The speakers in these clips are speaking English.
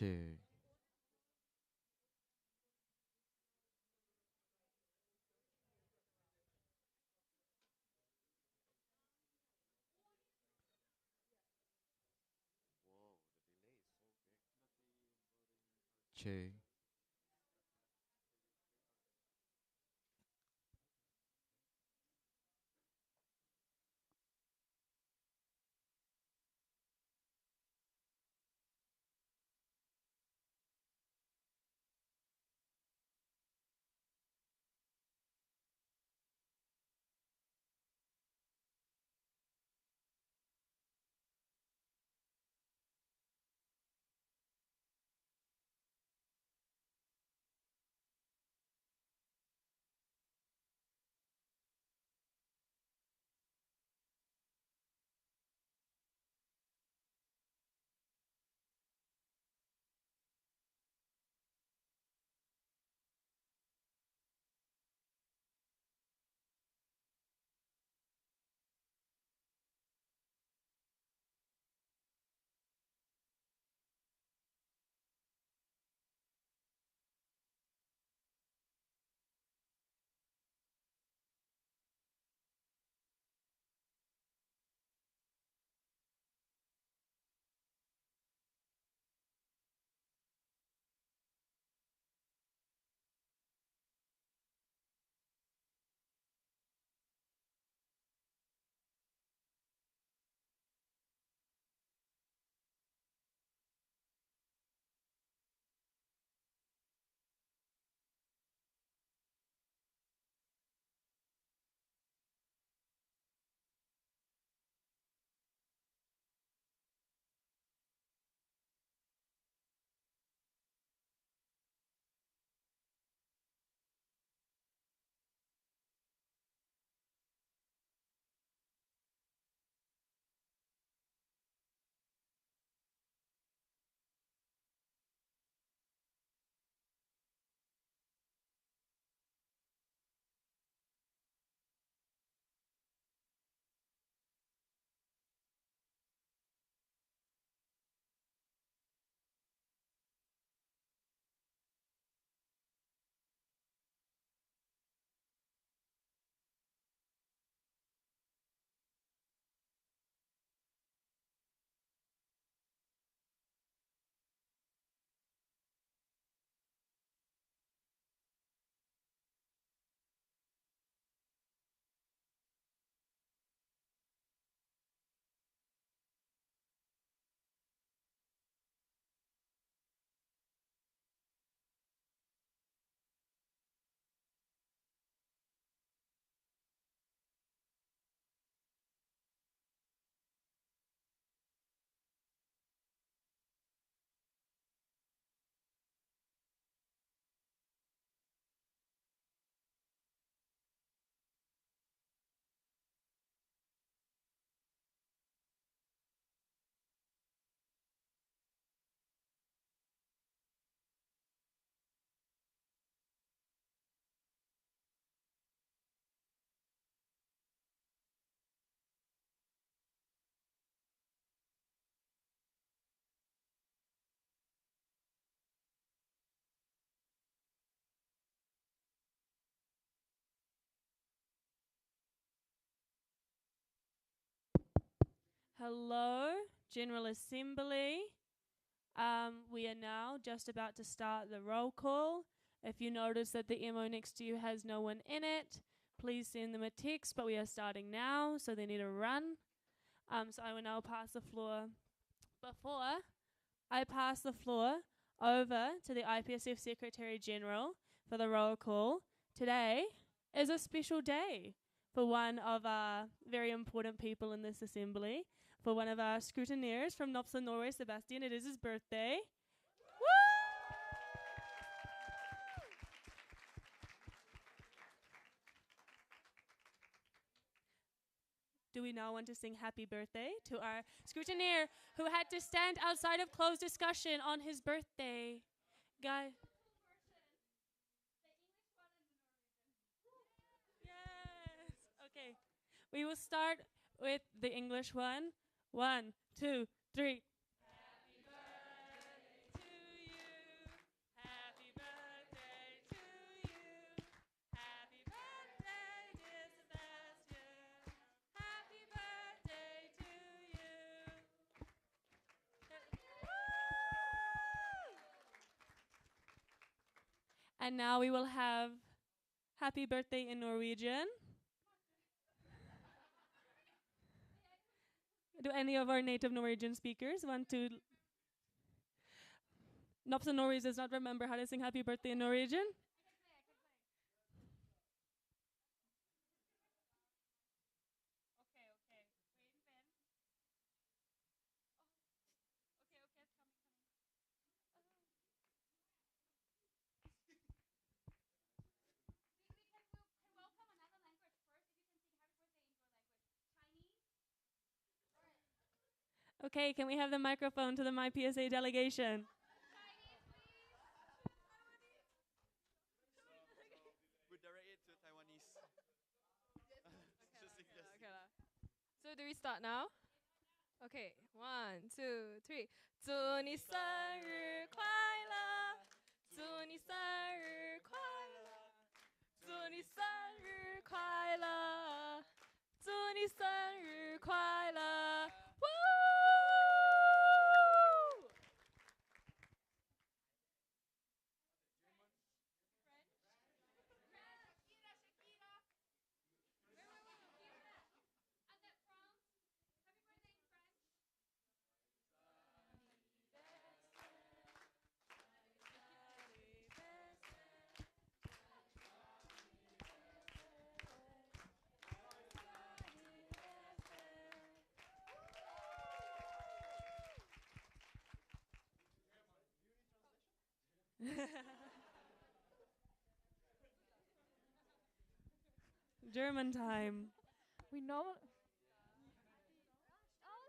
Che. Che. Hello, General Assembly. We are now just about to start the roll call. If you notice that the MO next to you has no one in it, please send them a text, but we are starting now, so they need to run. So I will now pass the floor. Before I pass the floor over to the IPSF Secretary General for the roll call, today is a special day for one of our very important people in this assembly, for one of our scrutineers from Nopsa, Norway, Sebastian. It is his birthday. Woo! Do we now want to sing happy birthday to our scrutineer who had to stand outside of closed discussion on his birthday? Guy. Yes. Okay. We will start with the English one. 1, 2, 3. Happy birthday to And now we will have happy birthday in Norwegian. Do any of our native Norwegian speakers want to? Nopsa Norway does not remember how to sing happy birthday in Norwegian. Okay, can we have the microphone to the MyPSA delegation? We direct it to Taiwanese. So do we start now? Okay, 1, 2, 3. 祝你生日快乐，祝你生日快乐，祝你生日快乐，祝你生日快乐。Woo! German time. We know. It's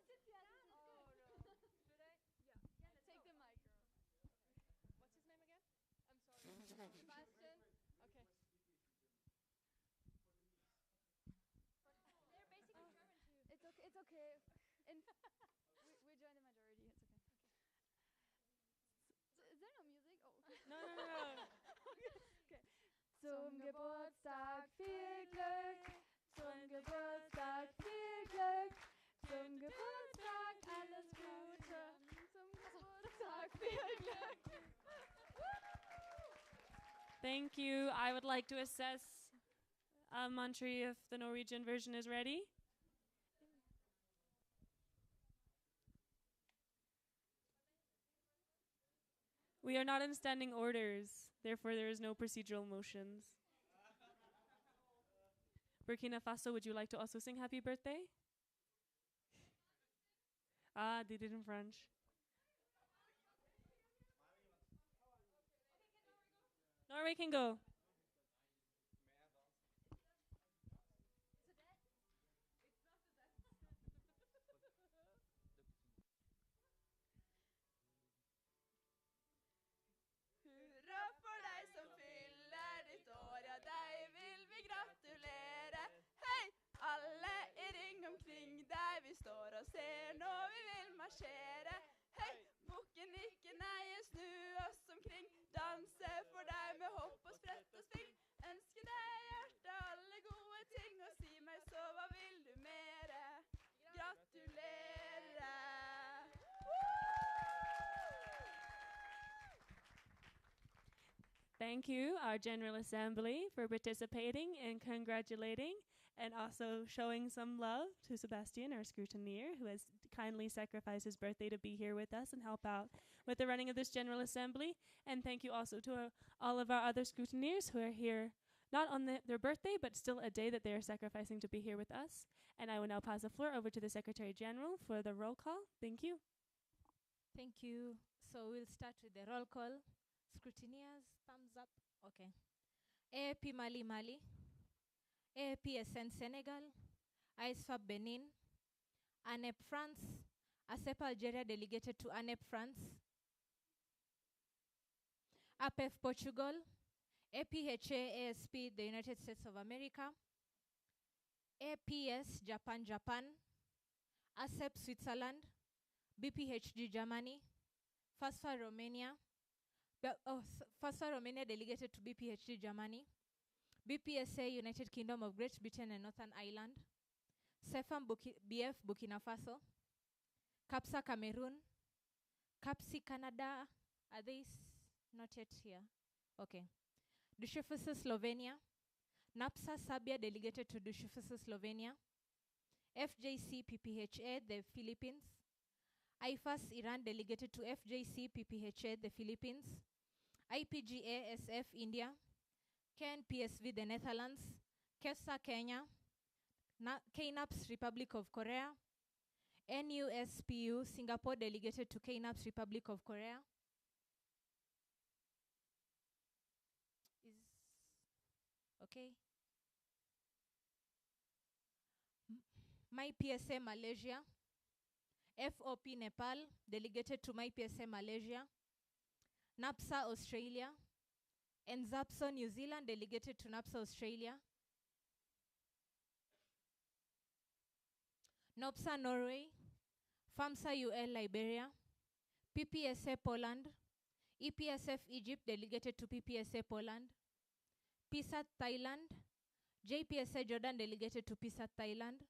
okay. We join the majority. It's okay. Is there no music? Oh, okay. No. Okay. Zum Geburtstag viel Glück. Zum Geburtstag viel Glück. Zum Geburtstag alles Gute. Zum Geburtstag viel Glück. Thank you. I would like to assess Mantri if the Norwegian version is ready. We are not in standing orders, therefore there is no procedural motions. Burkina Faso, would you like to also sing happy birthday? They did in French. Norway can go. Hurra for deg som fyller ditt år, ja deg vil vi gratulere. Hei, alle i ring omkring deg vi står og ser når vi vil marsjere. Hei, bukken ikke neie, snu oss omkring, danse for deg med hopp og sprett og sving. Ønske deg hjerte alle gode ting, og si meg så hva vil du mere? Gratulere. Thank you, our General Assembly, for participating and congratulating and also showing some love to Sebastian, our scrutineer, who has kindly sacrificed his birthday to be here with us and help out with the running of this General Assembly. And thank you also to all of our other scrutineers who are here, not on their birthday, but still a day that they are sacrificing to be here with us. And I will now pass the floor over to the Secretary General for the roll call. Thank you. Thank you. So we'll start with the roll call. Scrutineers, thumbs up. Okay. AAP Mali Mali, AAPSN Senegal, ISFAB Benin, ANEP France, ASEP Algeria delegated to ANEP France, APEF Portugal, APHA ASP the United States of America, APS Japan, ASEP Switzerland, BPHG Germany, FASFA Romania, FASFA Romania delegated to BPHG Germany, BPSA United Kingdom of Great Britain and Northern Ireland, CEFAM BF Burkina Faso, CAPSA Cameroon, CAPSI Canada. Are they not yet here? Okay. Dušefusy Slovenia. NAPSA Serbia delegated to Dušefusy Slovenia. FJC PPHA the Philippines. IFAS Iran delegated to FJC PPHA the Philippines. IPGA SF India. KNPSV the Netherlands. KESA Kenya. KNAPS Republic of Korea. NUSPU Singapore delegated to KNAPS Republic of Korea. Okay. MyPSA Malaysia. FOP Nepal delegated to MyPSA Malaysia. NAPSA Australia. NZAPSO New Zealand delegated to NAPSA Australia. NOPSA Norway. FAMSA UL Liberia. PPSA Poland. IPSF Egypt delegated to PPSA Poland. PSAT Thailand. JPSA Jordan delegated to PSAT Thailand.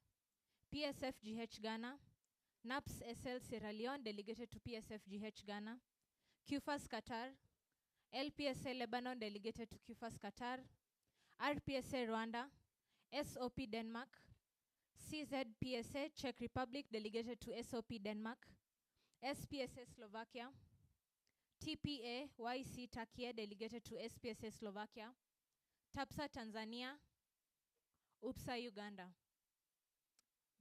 PSF GH Ghana. NAPS SL Sierra Leone delegated to PSF GH Ghana. QFAS Qatar. LPSA Lebanon delegated to QFAS Qatar. RPSA Rwanda. SOP Denmark. CZPSA Czech Republic delegated to SOP Denmark. SPSA Slovakia. TPA YC Turkey delegated to SPSA Slovakia. TAPSA Tanzania. UPSA Uganda.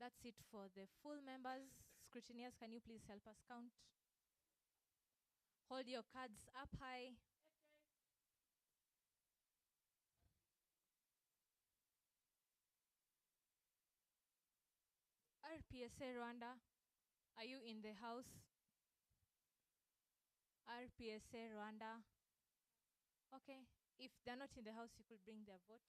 That's it for the full members. Scrutineers, can you please help us count? Hold your cards up high. RPSA Rwanda, are you in the house? RPSA Rwanda. Okay, if they're not in the house, you could bring their vote.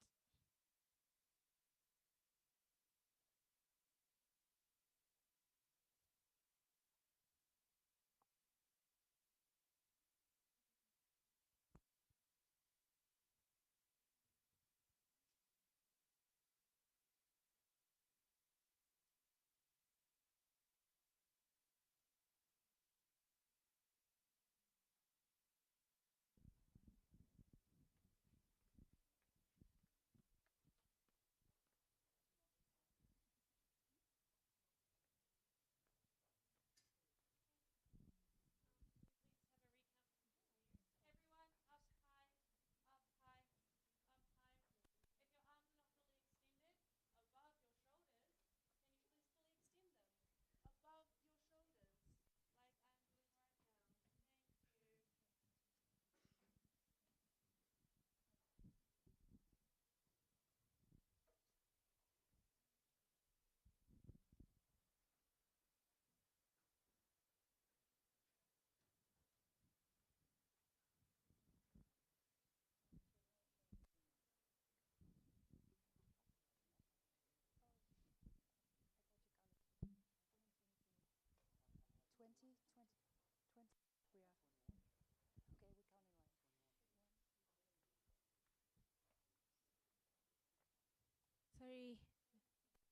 Sorry,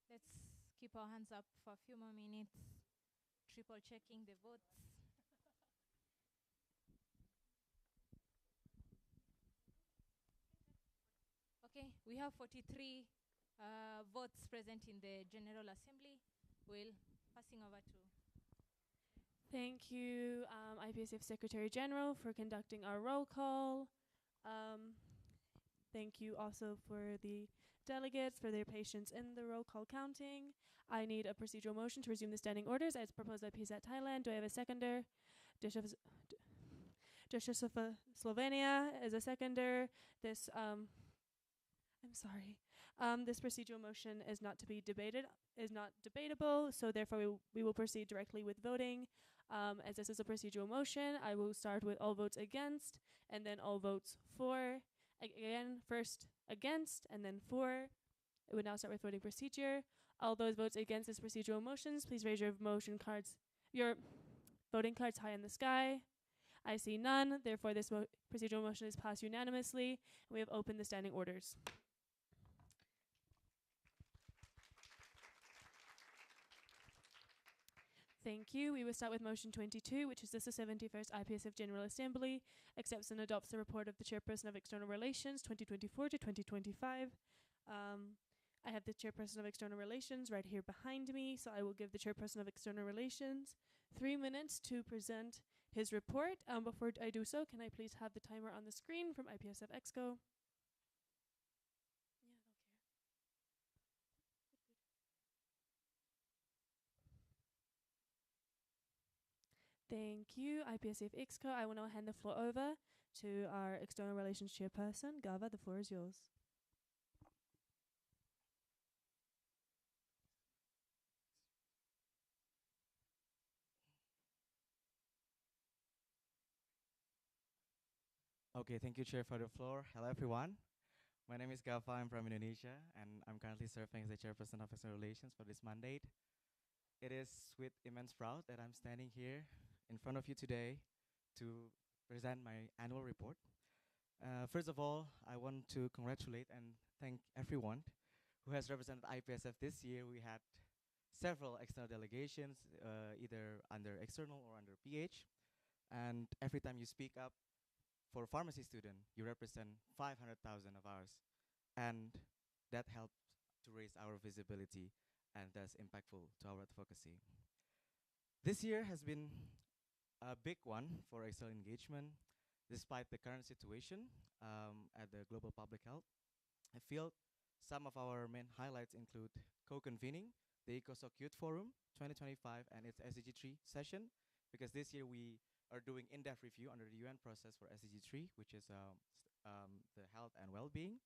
let's keep our hands up for a few more minutes, triple checking the votes. Okay, we have 43 votes present in the General Assembly. Will passing over to. Thank you, IPSF Secretary General, for conducting our roll call. Thank you also for the delegates for their patience in the roll call counting. I need a procedural motion to resume the standing orders as proposed by PSAT Thailand. Do I have a seconder? Dušefusy Slovenia is a seconder. This, I'm sorry. This procedural motion is not to be debated, is not debatable, so therefore we will proceed directly with voting. As this is a procedural motion, I will start with all votes against, and then all votes for. Again, first against, and then for. It would now start with voting procedure. All those votes against this procedural motions, please raise your your voting cards high in the sky. I see none, therefore this procedural motion is passed unanimously, and we have opened the standing orders. Thank you. We will start with motion 22, which is this the 71st IPSF General Assembly accepts and adopts the report of the Chairperson of External Relations 2024 to 2025. I have the Chairperson of External Relations right here behind me, so I will give the Chairperson of External Relations 3 minutes to present his report. Before I do so, can I please have the timer on the screen from IPSF Exco? Thank you, IPSF Exco. I will now hand the floor over to our External Relations Chairperson. Gava, the floor is yours. Okay, thank you, Chair, for the floor. Hello, everyone. My name is Gafa. I'm from Indonesia, and I'm currently serving as the Chairperson of External Relations for this mandate. It is with immense pride that I'm standing here in front of you today to present my annual report. First of all, I want to congratulate and thank everyone who has represented IPSF this year. We had several external delegations, either under external or under PH. And every time you speak up for a pharmacy student, you represent 500,000 of ours. And that helps to raise our visibility and thus impactful to our advocacy. This year has been a big one for external engagement. Despite the current situation at the global public health, I feel some of our main highlights include co-convening the ECOSOC Youth Forum 2025 and its SDG 3 session, because this year we are doing in-depth review under the UN process for SDG 3, which is the health and well-being,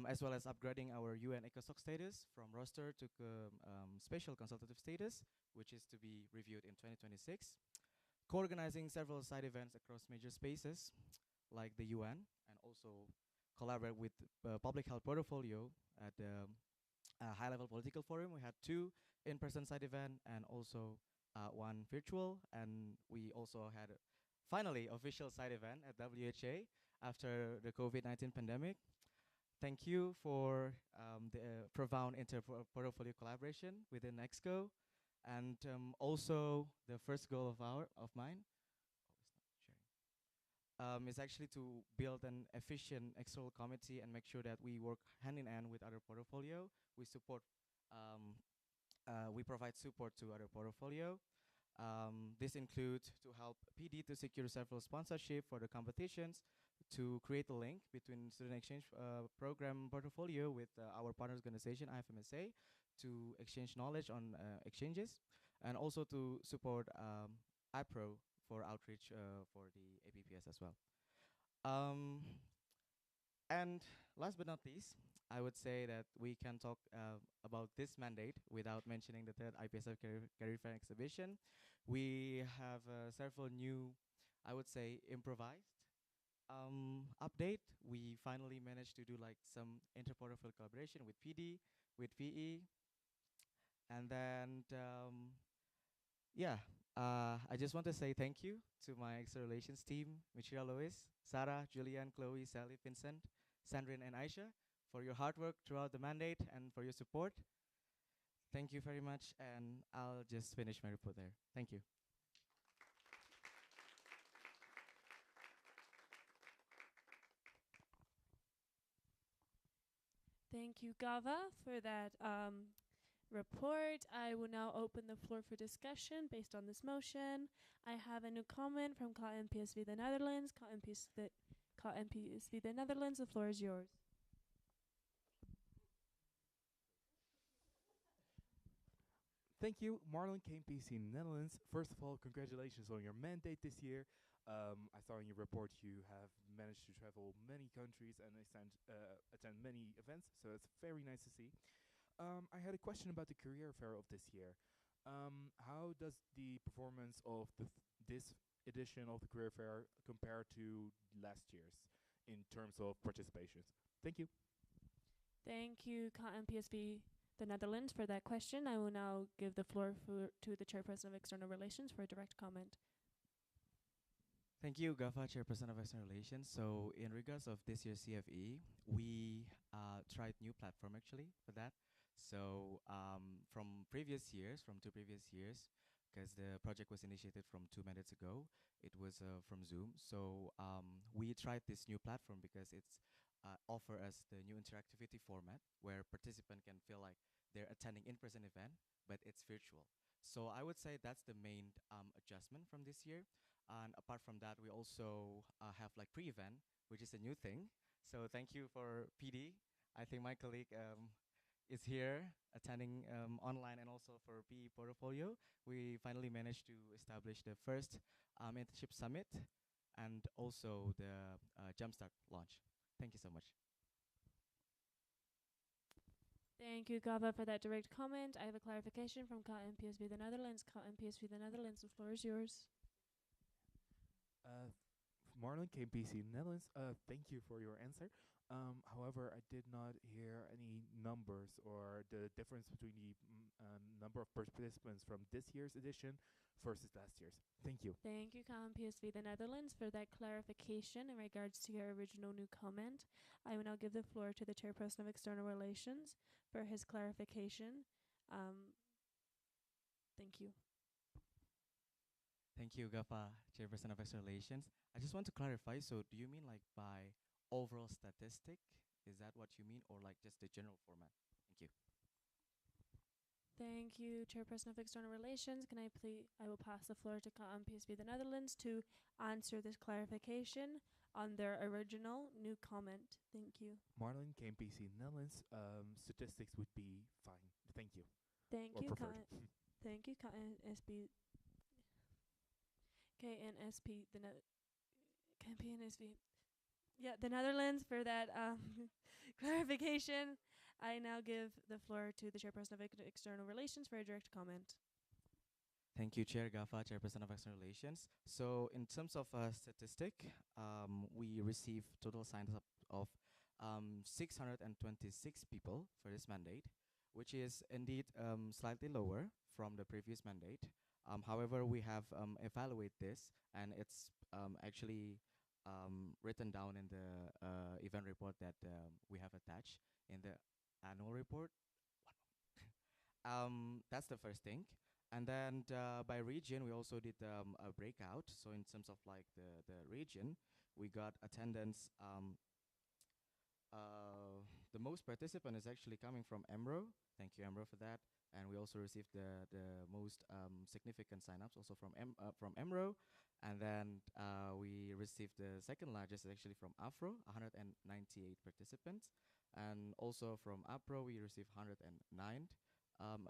as well as upgrading our UN ECOSOC status from roster to special consultative status, which is to be reviewed in 2026. Co-organizing several side events across major spaces like the UN, and also collaborate with public health portfolio at the high-level political forum. We had 2 in-person side event and also 1 virtual, and we also had finally official side event at WHA after the COVID-19 pandemic. Thank you for the profound inter-portfolio collaboration within EXCO. And also the first goal of mine is actually to build an efficient external committee and make sure that we work hand in hand with other portfolio. We support, we provide support to other portfolio. This includes to help PD to secure several sponsorship for the competitions, to create a link between student exchange program portfolio with our partner organization, IFMSA, to exchange knowledge on exchanges, and also to support IPRO for outreach for the APPS as well. And last but not least, I would say that we can talk about this mandate without mentioning the third IPSF Career Fair exhibition. We have several new, I would say, improvised update. We finally managed to do like some interportfolio collaboration with PD, with VE, and then yeah, I just want to say thank you to my external relations team, Michelle, Lois, Sarah, Julian, Chloe, Sally, Vincent, Sandrine, and Aisha, for your hard work throughout the mandate and for your support. Thank you very much, and I'll just finish my report there. Thank you. Thank you, Gava, for that report. I will now open the floor for discussion based on this motion. I have a new comment from KMPSV the Netherlands. KMPSV the Netherlands, the floor is yours. Thank you, Marlon KMPC Netherlands. First of all, congratulations on your mandate this year. I saw in your report you have managed to travel many countries and attend many events, so it's very nice to see. I had a question about the career fair of this year. How does the performance of this edition of the career fair compare to last year's in terms of participations? Thank you. Thank you, KMPSV the Netherlands, for that question. I will now give the floor to the Chairperson of External Relations for a direct comment. Thank you, Gafa, Chairperson of External Relations. So in regards of this year's CFE, we tried new platform actually for that. So from 2 previous years, because the project was initiated from 2 minutes ago. It was from Zoom. So we tried this new platform because it's offer us the new interactivity format where participant can feel like they're attending in-person event, but it's virtual. So I would say that's the main adjustment from this year. And apart from that, we also have like pre-event, which is a new thing. So thank you for PD. I think my colleague is here attending online, and also for PE portfolio. We finally managed to establish the first internship summit and also the Jumpstart launch. Thank you so much. Thank you, Gava, for that direct comment. I have a clarification from KMPSV the Netherlands. KMPSV the Netherlands, the floor is yours. Marlon KPC Netherlands, thank you for your answer. However, I did not hear any numbers or the difference between the number of participants from this year's edition versus last year's. Thank you. Thank you, KMPSV the Netherlands, for that clarification in regards to your original new comment. I will now give the floor to the Chairperson of External Relations for his clarification. Thank you. Thank you, Gafa, Chairperson of External Relations. I just want to clarify, so do you mean like by overall statistic? Is that what you mean, or like just the general format? Thank you. Thank you, Chairperson of External Relations. I will pass the floor to KMPSV the Netherlands to answer this clarification on their original new comment. Thank you. Marlon KPC Netherlands, statistics would be fine. Thank you. Thank Or you, preferred. thank you, KNSB. KNSP, KNSB. Yeah, the Netherlands for that clarification. I now give the floor to the Chairperson of External Relations for a direct comment. Thank you, Chair Gafa, Chairperson of External Relations. So in terms of statistic, we received total signs up of 626 people for this mandate, which is indeed slightly lower from the previous mandate. However, we have evaluated this, and it's actually written down in the event report that we have attached in the annual report. That's the first thing. And then by region, we also did a breakout. So in terms of like the region, we got attendance. The most participant is actually coming from EMRO. Thank you, EMRO, for that. And we also received the most significant signups also from EMRO. And then we received the second largest actually from AFRO, 198 participants. And also from APRO, we received 109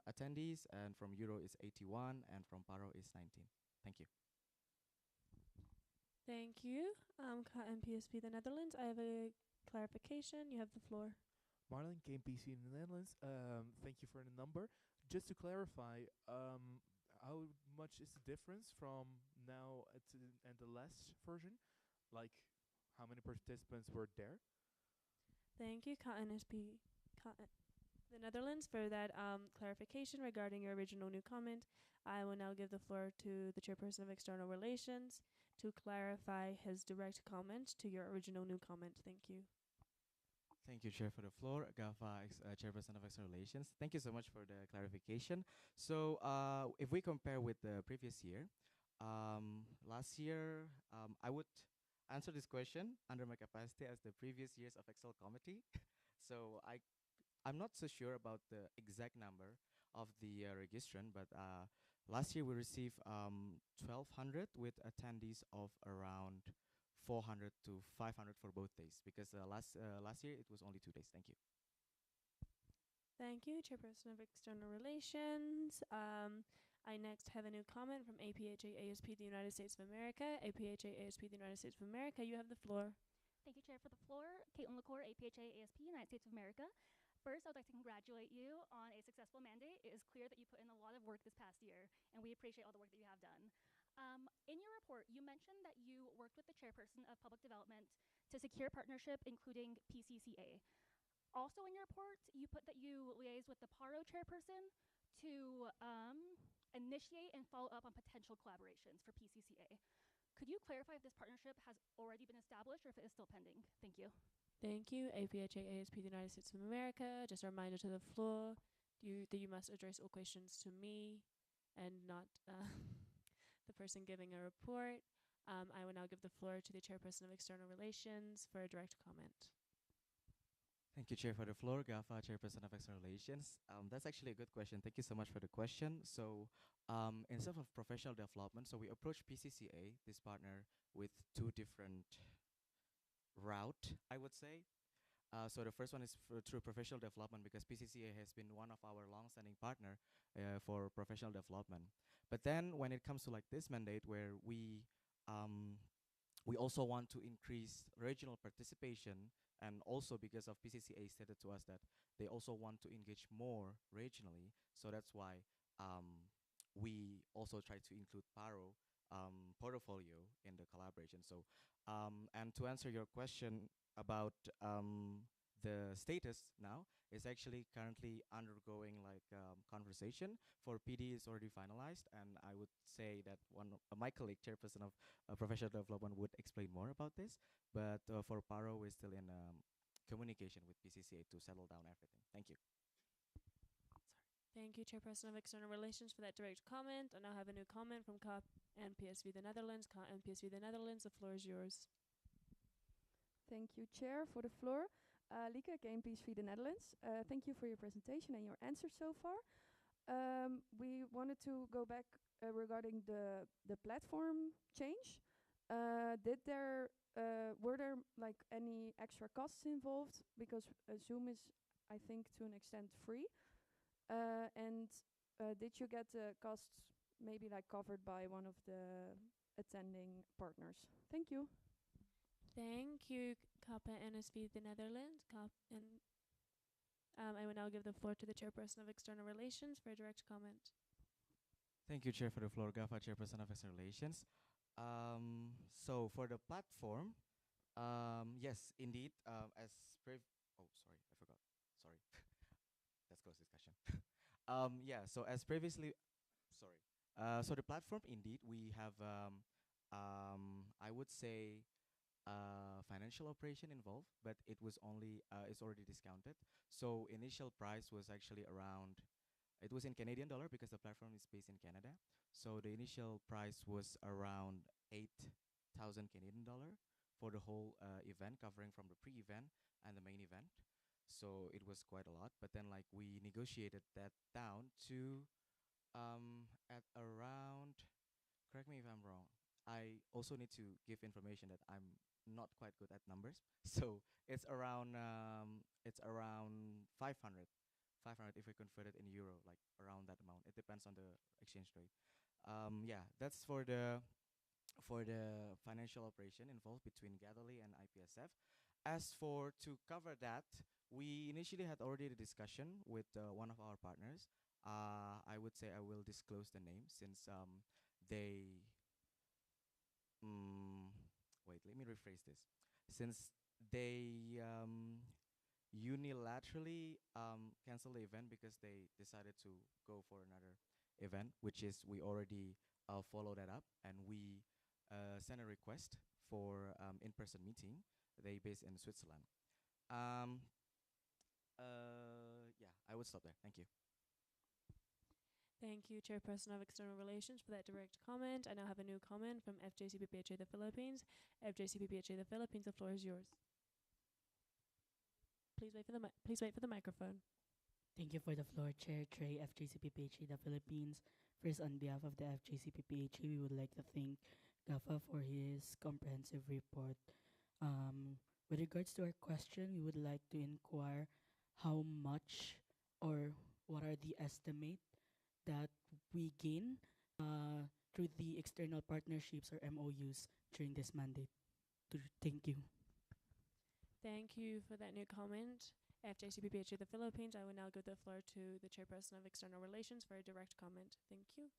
attendees. And from Euro is 81, and from PARO is 19. Thank you. Thank you, KNPSB the Netherlands. I have a clarification. You have the floor. Marlon KPC in the Netherlands, thank you for the number. Just to clarify, how much is the difference from now and the last version? Like, how many participants were there? Thank you, KNSB, the Netherlands, for that clarification regarding your original new comment. I will now give the floor to the Chairperson of External Relations to clarify his direct comment to your original new comment. Thank you. Thank you, Chair, for the floor. Gafa, Chairperson of External Relations. Thank you so much for the clarification. So if we compare with the previous year, last year, I would answer this question under my capacity as the previous years of Excel committee. So I'm not so sure about the exact number of the registrant, but last year we received 1,200 with attendees of around 400 to 500 for both days, because last year it was only 2 days. Thank you. Thank you, Chairperson of External Relations. I next have a new comment from APHA ASP, the United States of America. APHA ASP, the United States of America, you have the floor. Thank you, Chair, for the floor. Caitlin LaCour, APHA ASP, United States of America. First, I would like to congratulate you on a successful mandate. It is clear that you put in a lot of work this past year, and we appreciate all the work that you have done. In your report, you mentioned that you worked with the Chairperson of Public Development to secure partnership, including PCCA. Also in your report, you put that you liaised with the PARO Chairperson to initiate and follow up on potential collaborations for PCCA. Could you clarify if this partnership has already been established or if it is still pending? Thank you. Thank you, APHA ASP, the United States of America. Just a reminder to the floor that you must address all questions to me. and not the person giving a report. I will now give the floor to the Chairperson of External Relations for a direct comment. Thank you, Chair, for the floor. Gafa, Chairperson of External Relations. That's actually a good question. Thank you so much for the question. So, in terms of professional development, so we approach PCCA, this partner, with two different route, I would say. So the first one is through professional development because PCCA has been one of our long-standing partner for professional development. But then when it comes to like this mandate where we also want to increase regional participation, and also because of PCCA stated to us that they also want to engage more regionally. So that's why we also try to include Paro portfolio in the collaboration. So, and to answer your question about the status now is actually currently undergoing like conversation. For PD is already finalized, and I would say that one of my colleague, chairperson of professional development, would explain more about this. But for Paro, we're still in communication with PCCA to settle down everything. Thank you. Thank you, Chairperson of External Relations, for that direct comment. I now have a new comment from COP and PSV the Netherlands. COP and PSV the Netherlands, the floor is yours. Thank you, Chair, for the floor. Lieke, KMPSV the Netherlands. Thank you for your presentation and your answers so far. We wanted to go back regarding the platform change. Were there like any extra costs involved? Because Zoom is, I think, to an extent free. And did you get the costs maybe like covered by one of the attending partners? Thank you. Thank you, Kappa NSV the Netherlands. And I will now give the floor to the Chairperson of External Relations for a direct comment. Thank you, Chair, for the floor. Gafa, Chairperson of External Relations. So for the platform, yes, indeed, oh, sorry, I forgot. Sorry. Let's close discussion. Yeah, so as previously, sorry. So the platform, indeed, we have, I would say, financial operation involved, but it was only, it's already discounted. So initial price was actually around, it was in Canadian dollar because the platform is based in Canada. So the initial price was around 8,000 Canadian dollar for the whole event, covering from the pre-event and the main event. So it was quite a lot, but then like we negotiated that down to at around, correct me if I'm wrong, I also need to give information that I'm not quite good at numbers. So it's around 500 if we convert it in euro, like around that amount. It depends on the exchange rate. Yeah, that's for the financial operation involved between Gatherly and IPSF. As for to cover that, we initially had already the discussion with one of our partners. I would say I will disclose the name since they. Wait, let me rephrase this. Since they unilaterally canceled the event because they decided to go for another event, which is we already follow that up, and we sent a request for in-person meeting. They based in Switzerland. Yeah, I would stop there. Thank you. Thank you, Chairperson of External Relations, for that direct comment. I now have a new comment from FJCPPHA the Philippines. FJCPPHA the Philippines, the floor is yours. Please wait for the microphone. Thank you for the floor, Chair Trey, FJCPPHA the Philippines. First, on behalf of the FJCPPHA, we would like to thank GAFA for his comprehensive report. With regards to our question, we would like to inquire how much or what are the estimate that we gain through the external partnerships or MOUs during this mandate. Thank you. Thank you for that new comment. FJCPPHA the Philippines, I will now give the floor to the Chairperson of External Relations for a direct comment. Thank you.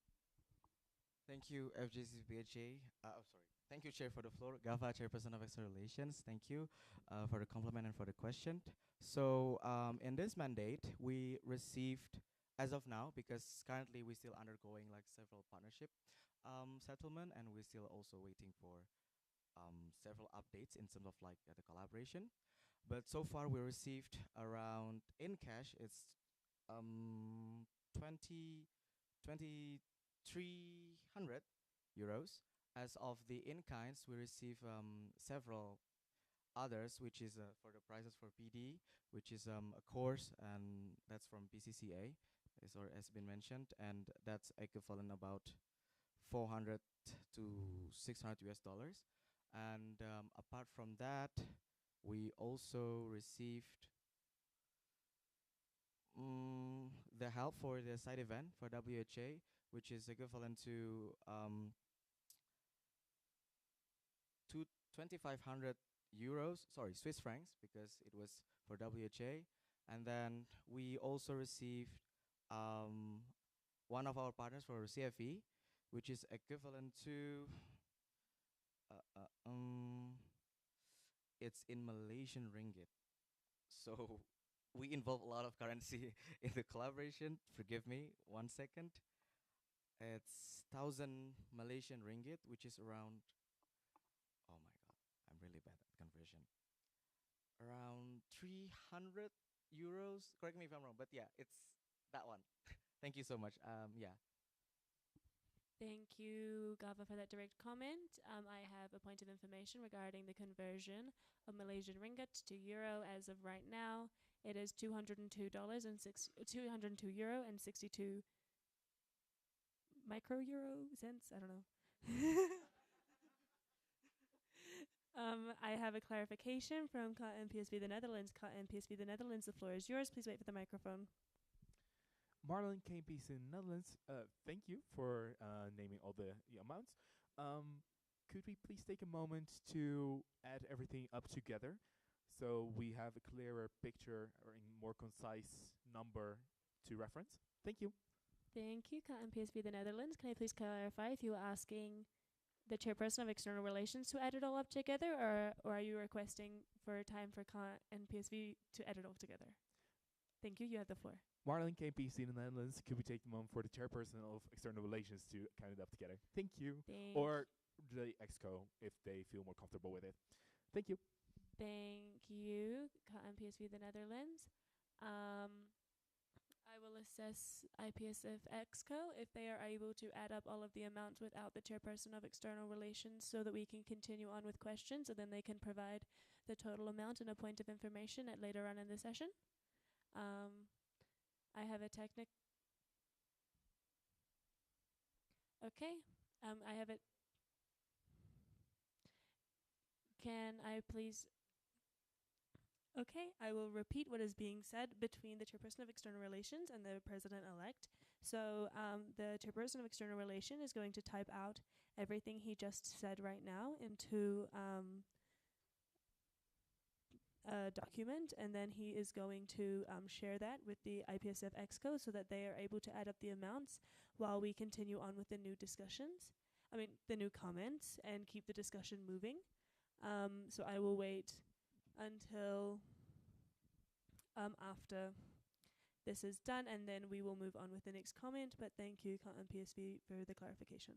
Thank you, FJCPHA. Sorry. Thank you, Chair, for the floor. Gava, Chairperson of External Relations. Thank you for the compliment and for the question. So in this mandate, we received, as of now, because currently we're still undergoing like several partnership settlement, and we're still also waiting for several updates in terms of like the collaboration. But so far we received around, in cash, it's 20 300 euros. As of the in-kinds, we receive several others, which is for the prices for PD, which is a course, and that's from BCCA, as or has been mentioned, and that's equivalent about 400 to 600 US dollars. And apart from that, we also received the help for the side event for WHA, which is equivalent to two 2,500 euros, sorry, Swiss francs, because it was for WHA. And then we also received one of our partners for CFE, which is equivalent to it's in Malaysian ringgit. So we involve a lot of currency in the collaboration. Forgive me, 1 second. It's 1,000 Malaysian ringgit, which is around, oh my god, I'm really bad at conversion. Around 300 euros. Correct me if I'm wrong, but yeah, it's that one. Thank you so much. Yeah. Thank you, Gava, for that direct comment. I have a point of information regarding the conversion of Malaysian ringgit to euro as of right now. It is $202 and 202 euro and 62 micro euro cents. I don't know. I have a clarification from KNPSV the Netherlands. KNPSV the Netherlands, the floor is yours. Please wait for the microphone. Marlon KPC in Netherlands, thank you for naming all the amounts. Could we please take a moment to add everything up together so we have a clearer picture or a more concise number to reference? Thank you. Thank you, KNPSV the Netherlands. Can I please clarify if you were asking the chairperson of external relations to add it all up together, or are you requesting for time for KNPSV to add it all together? Thank you. You have the floor. Marlon KPC in the Netherlands, could we take the moment for the chairperson of external relations to count it up together? Thank you. Or the exco, if they feel more comfortable with it. Thank you. Thank you, IPSV the Netherlands. I will assess IPSF Exco if they are able to add up all of the amounts without the chairperson of external relations so that we can continue on with questions, and then they can provide the total amount and a point of information at later on in the session. I have a Okay. I have it. Can I please? Okay, I will repeat what is being said between the chairperson of external relations and the president-elect. So the chairperson of external relations is going to type out everything he just said right now into a document, and then he is going to share that with the IPSF Exco so that they are able to add up the amounts while we continue on with the new discussions. The new comments, and keep the discussion moving. So I will wait until after this is done, and then we will move on with the next comment. But thank you, PSB, for the clarification.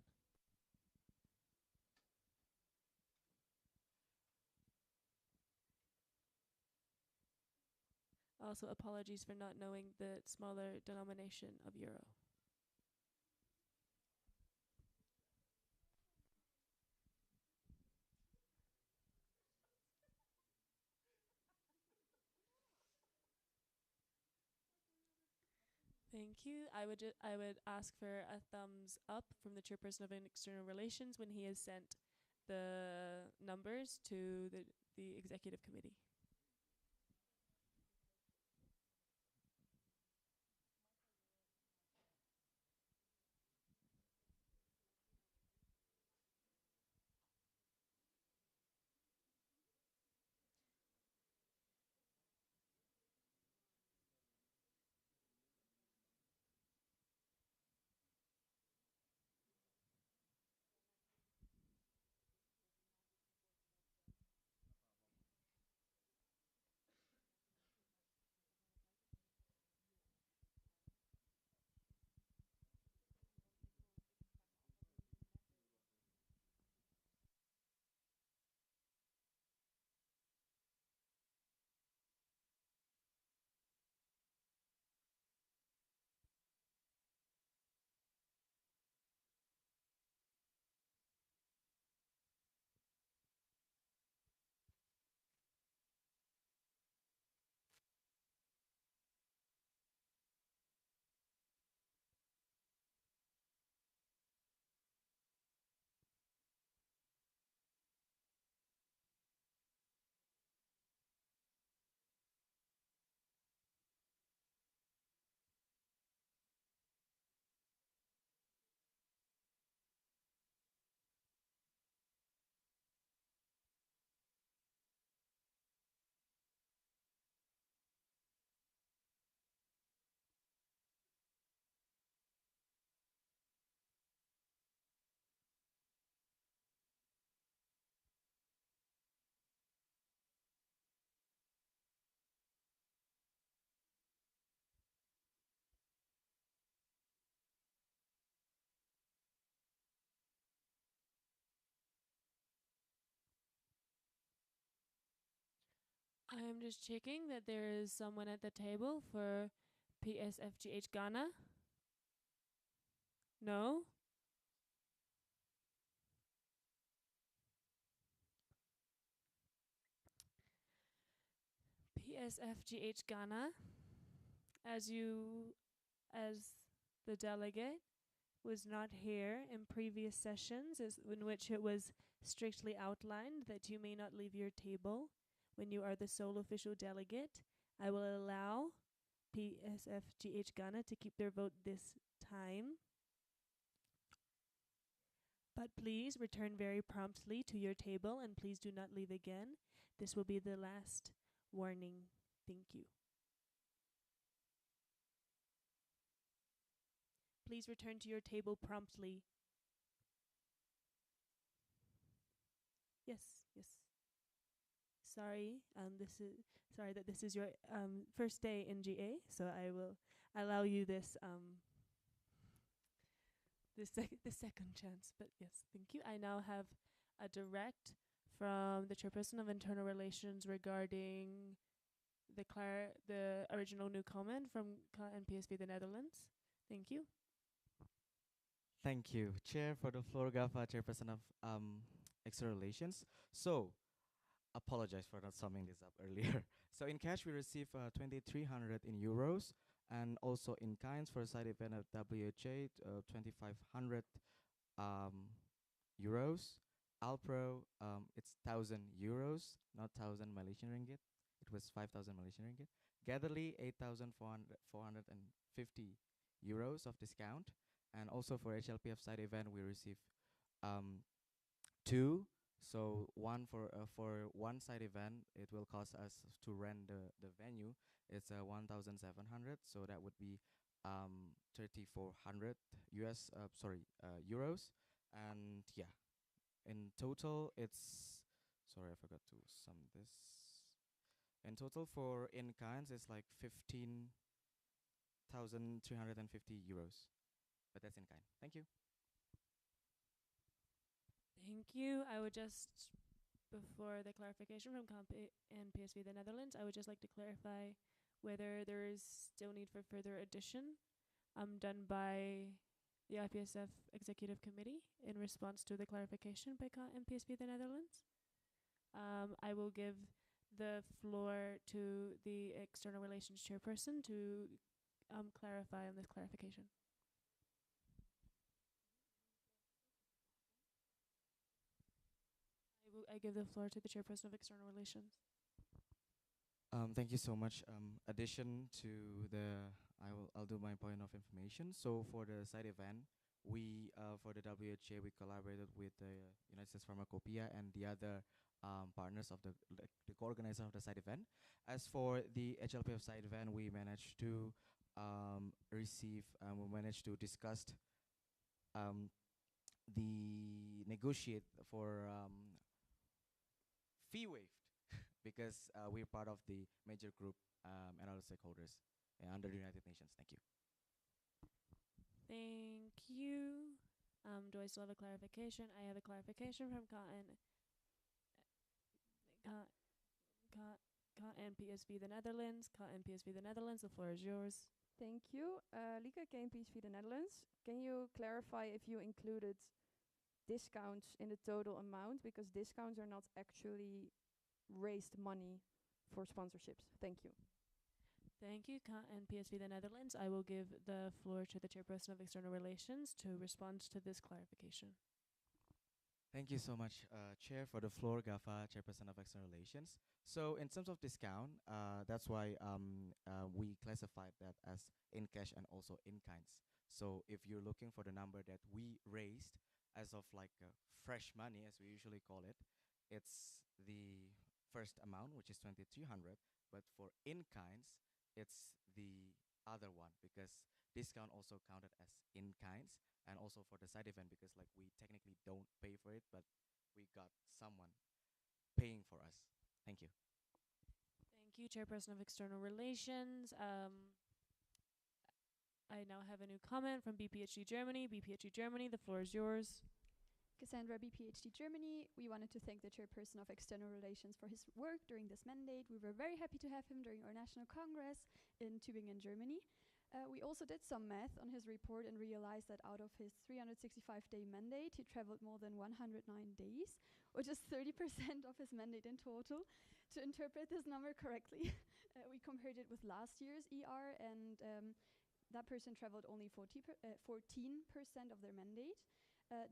Also, apologies for not knowing the smaller denomination of euro. Thank you. I would ask for a thumbs up from the chairperson of external relations when he has sent the numbers to the executive committee. I am just checking that there is someone at the table for PSFGH Ghana. No? PSFGH Ghana, as the delegate, was not here in previous sessions in which it was strictly outlined that you may not leave your table when you are the sole official delegate. I will allow PSFGH Ghana to keep their vote this time. But please return very promptly to your table and please do not leave again. This will be the last warning. Thank you. Please return to your table promptly. Yes, yes. Sorry, sorry that this is your first day in GA, so I will allow you this the second chance. But yes, thank you. I now have a direct from the chairperson of internal relations regarding the original new comment from NPSV the Netherlands. Thank you. Thank you, Chair for the floor, GAFA, Chairperson of External Relations. So, apologize for not summing this up earlier. So in cash, we receive 2,300 in euros, and also in kinds for a side event of WHA, 2,500 euros. Alpro, it's 1,000 euros, not 1,000 Malaysian ringgit. It was 5,000 Malaysian ringgit. Gatherly, 8,450 euros of discount. And also for HLPF side event, we receive two. So one for one side event, it will cost us to rent the venue. It's 1,700. So that would be 3,400 euros. And yeah, in total, it's sorry, I forgot to sum this. In total for in kinds, it's like 15,350 euros. But that's in kind. Thank you. Thank you. I would just, before the clarification from and PSV the Netherlands, I would just like to clarify whether there is still need for further addition done by the IPSF Executive Committee in response to the clarification by and PSV the Netherlands. I will give the floor to the External Relations Chairperson to clarify on this clarification. I give the floor to the Chairperson of External Relations. Thank you so much. Addition to I'll do my point of information. So for the side event, we for the WHA we collaborated with the United States Pharmacopoeia and the other partners of the co-organizer of the side event. As for the HLPF side event, we managed to we managed to discuss the negotiate for fee waived because we're part of the major group and other stakeholders under the United Nations. Thank you. Thank you. Do I still have a clarification? I have a clarification from NPSV the Netherlands. NPSV the Netherlands, the floor is yours. Thank you. Lieke KNPSV the Netherlands. Can you clarify if you included discounts in the total amount? Because discounts are not actually raised money for sponsorships. Thank you. Thank you, NPSV the Netherlands. I will give the floor to the Chairperson of External Relations to respond to this clarification. Thank you so much, Chair, for the floor, GAFA, Chairperson of External Relations. So in terms of discount, that's why we classified that as in cash and also in kinds. So if you're looking for the number that we raised as of like fresh money, as we usually call it, it's the first amount, which is 2,300. But for in kinds, it's the other one because discount also counted as in kinds, and also for the side event because like we technically don't pay for it, but we got someone paying for us. Thank you. Thank you, Chairperson of External Relations. I now have a new comment from BPHG Germany. BPHG Germany, the floor is yours. Cassandra B, PhD Germany. We wanted to thank the chairperson of External Relations for his work during this mandate. We were very happy to have him during our National Congress in Tübingen, Germany. We also did some math on his report and realized that out of his 365-day mandate, he traveled more than 109 days, which is 30% of his mandate in total. To interpret this number correctly, we compared it with last year's ER, and that person traveled only 14% of their mandate.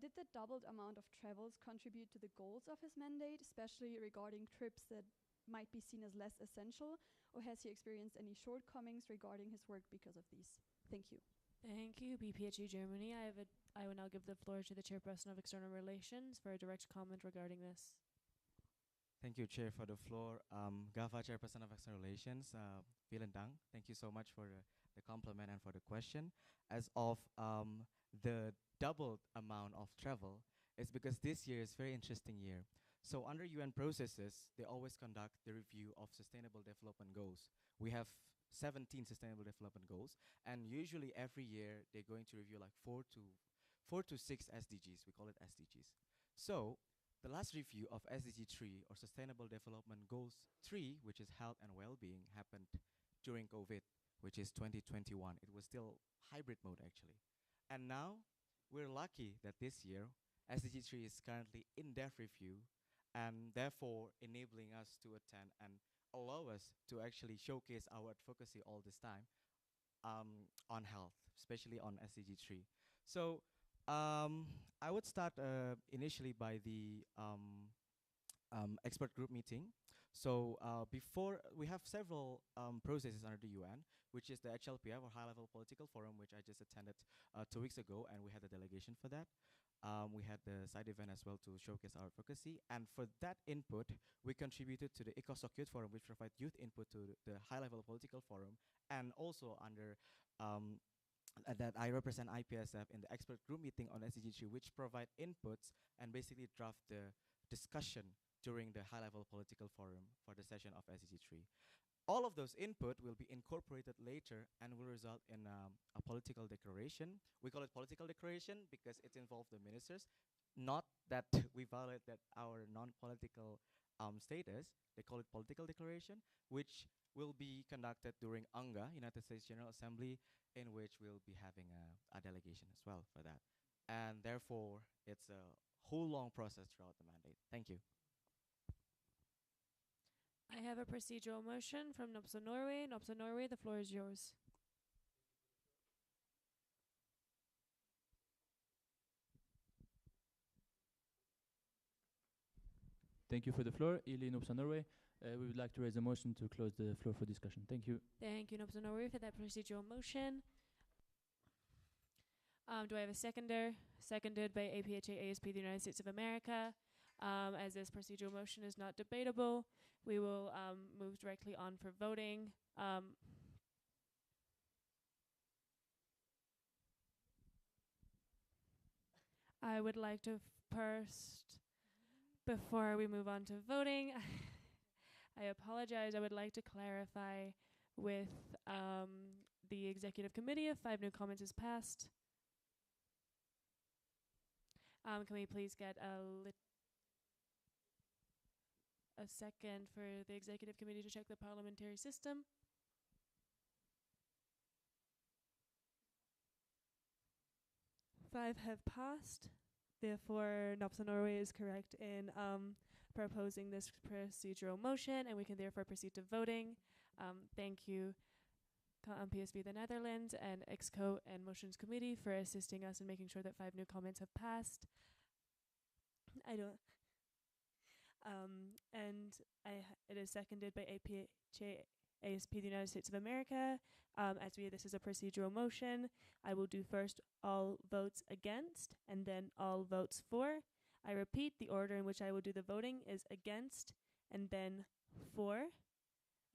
Did the doubled amount of travels contribute to the goals of his mandate, especially regarding trips that might be seen as less essential, or has he experienced any shortcomings regarding his work because of these? Thank you. Thank you, BPHE Germany. I will now give the floor to the chairperson of External Relations for a direct comment regarding this. Thank you, Chair, for the floor. GAFA, Chairperson of External Relations, vielen Dank. Thank you so much for the compliment and for the question. As of the doubled amount of travel, it's because this year is a very interesting year. So under UN processes, they always conduct the review of Sustainable Development Goals. We have 17 Sustainable Development Goals, and usually every year they're going to review like 4 to 6 SDGs. We call it SDGs. So the last review of SDG 3, or Sustainable Development Goals 3, which is health and well-being, happened during COVID, which is 2021. It was still hybrid mode actually. And now we're lucky that this year SDG 3 is currently in-depth review, and therefore enabling us to attend and allow us to actually showcase our advocacy all this time on health, especially on SDG 3. So I would start initially by the expert group meeting. So before, we have several processes under the UN, which is the HLPF, or High Level Political Forum, which I just attended 2 weeks ago, and we had a delegation for that. We had the side event as well to showcase our advocacy. And for that input, we contributed to the ECOSOC Youth Forum, which provide youth input to the high-level political forum. And also under that I represent IPSF in the expert group meeting on SDG 3, which provide inputs and basically draft the discussion during the high-level political forum for the session of SDG 3. All of those input will be incorporated later and will result in a political declaration. We call it political declaration because it involves the ministers. Not that we violate that our non-political status. They call it political declaration, which will be conducted during UNGA, United States General Assembly, in which we'll be having a delegation as well for that. And therefore, it's a whole long process throughout the mandate. Thank you. I have a procedural motion from Nopso Norway. Nopso Norway, the floor is yours. Thank you for the floor. Ili Nopso Norway. We would like to raise a motion to close the floor for discussion. Thank you. Thank you, Nopso Norway, for that procedural motion. Do I have a seconder? Seconded by APHA ASP, the United States of America. As this procedural motion is not debatable, we will move directly on for voting. I would like to first, before we move on to voting, I apologize. I would like to clarify with the executive committee if 5 new comments is passed. Can we please get a second for the executive committee to check the parliamentary system? Five have passed. Therefore, Nopso Norway is correct in proposing this procedural motion, and we can therefore proceed to voting. Thank you, PSV the Netherlands and EXCO and Motions Committee for assisting us in making sure that 5 new comments have passed. It is seconded by APHA ASP, the United States of America. This is a procedural motion, I will do first all votes against and then all votes for. I repeat, the order in which I will do the voting is against and then for.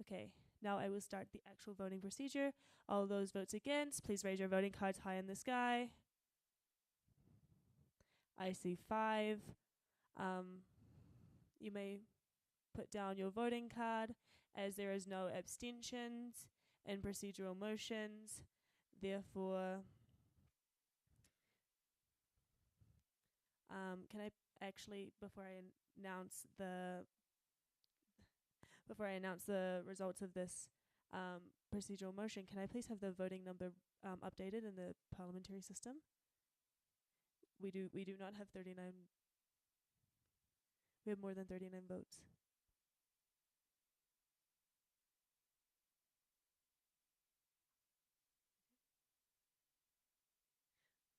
Okay, now I will start the actual voting procedure. All those votes against, please raise your voting cards high in the sky. I see 5. You may put down your voting card, as there is no abstentions and procedural motions. Therefore, Can I actually, before I announce the results of this procedural motion, can I please have the voting number updated in the parliamentary system? We do not have 39. We have more than 39 votes.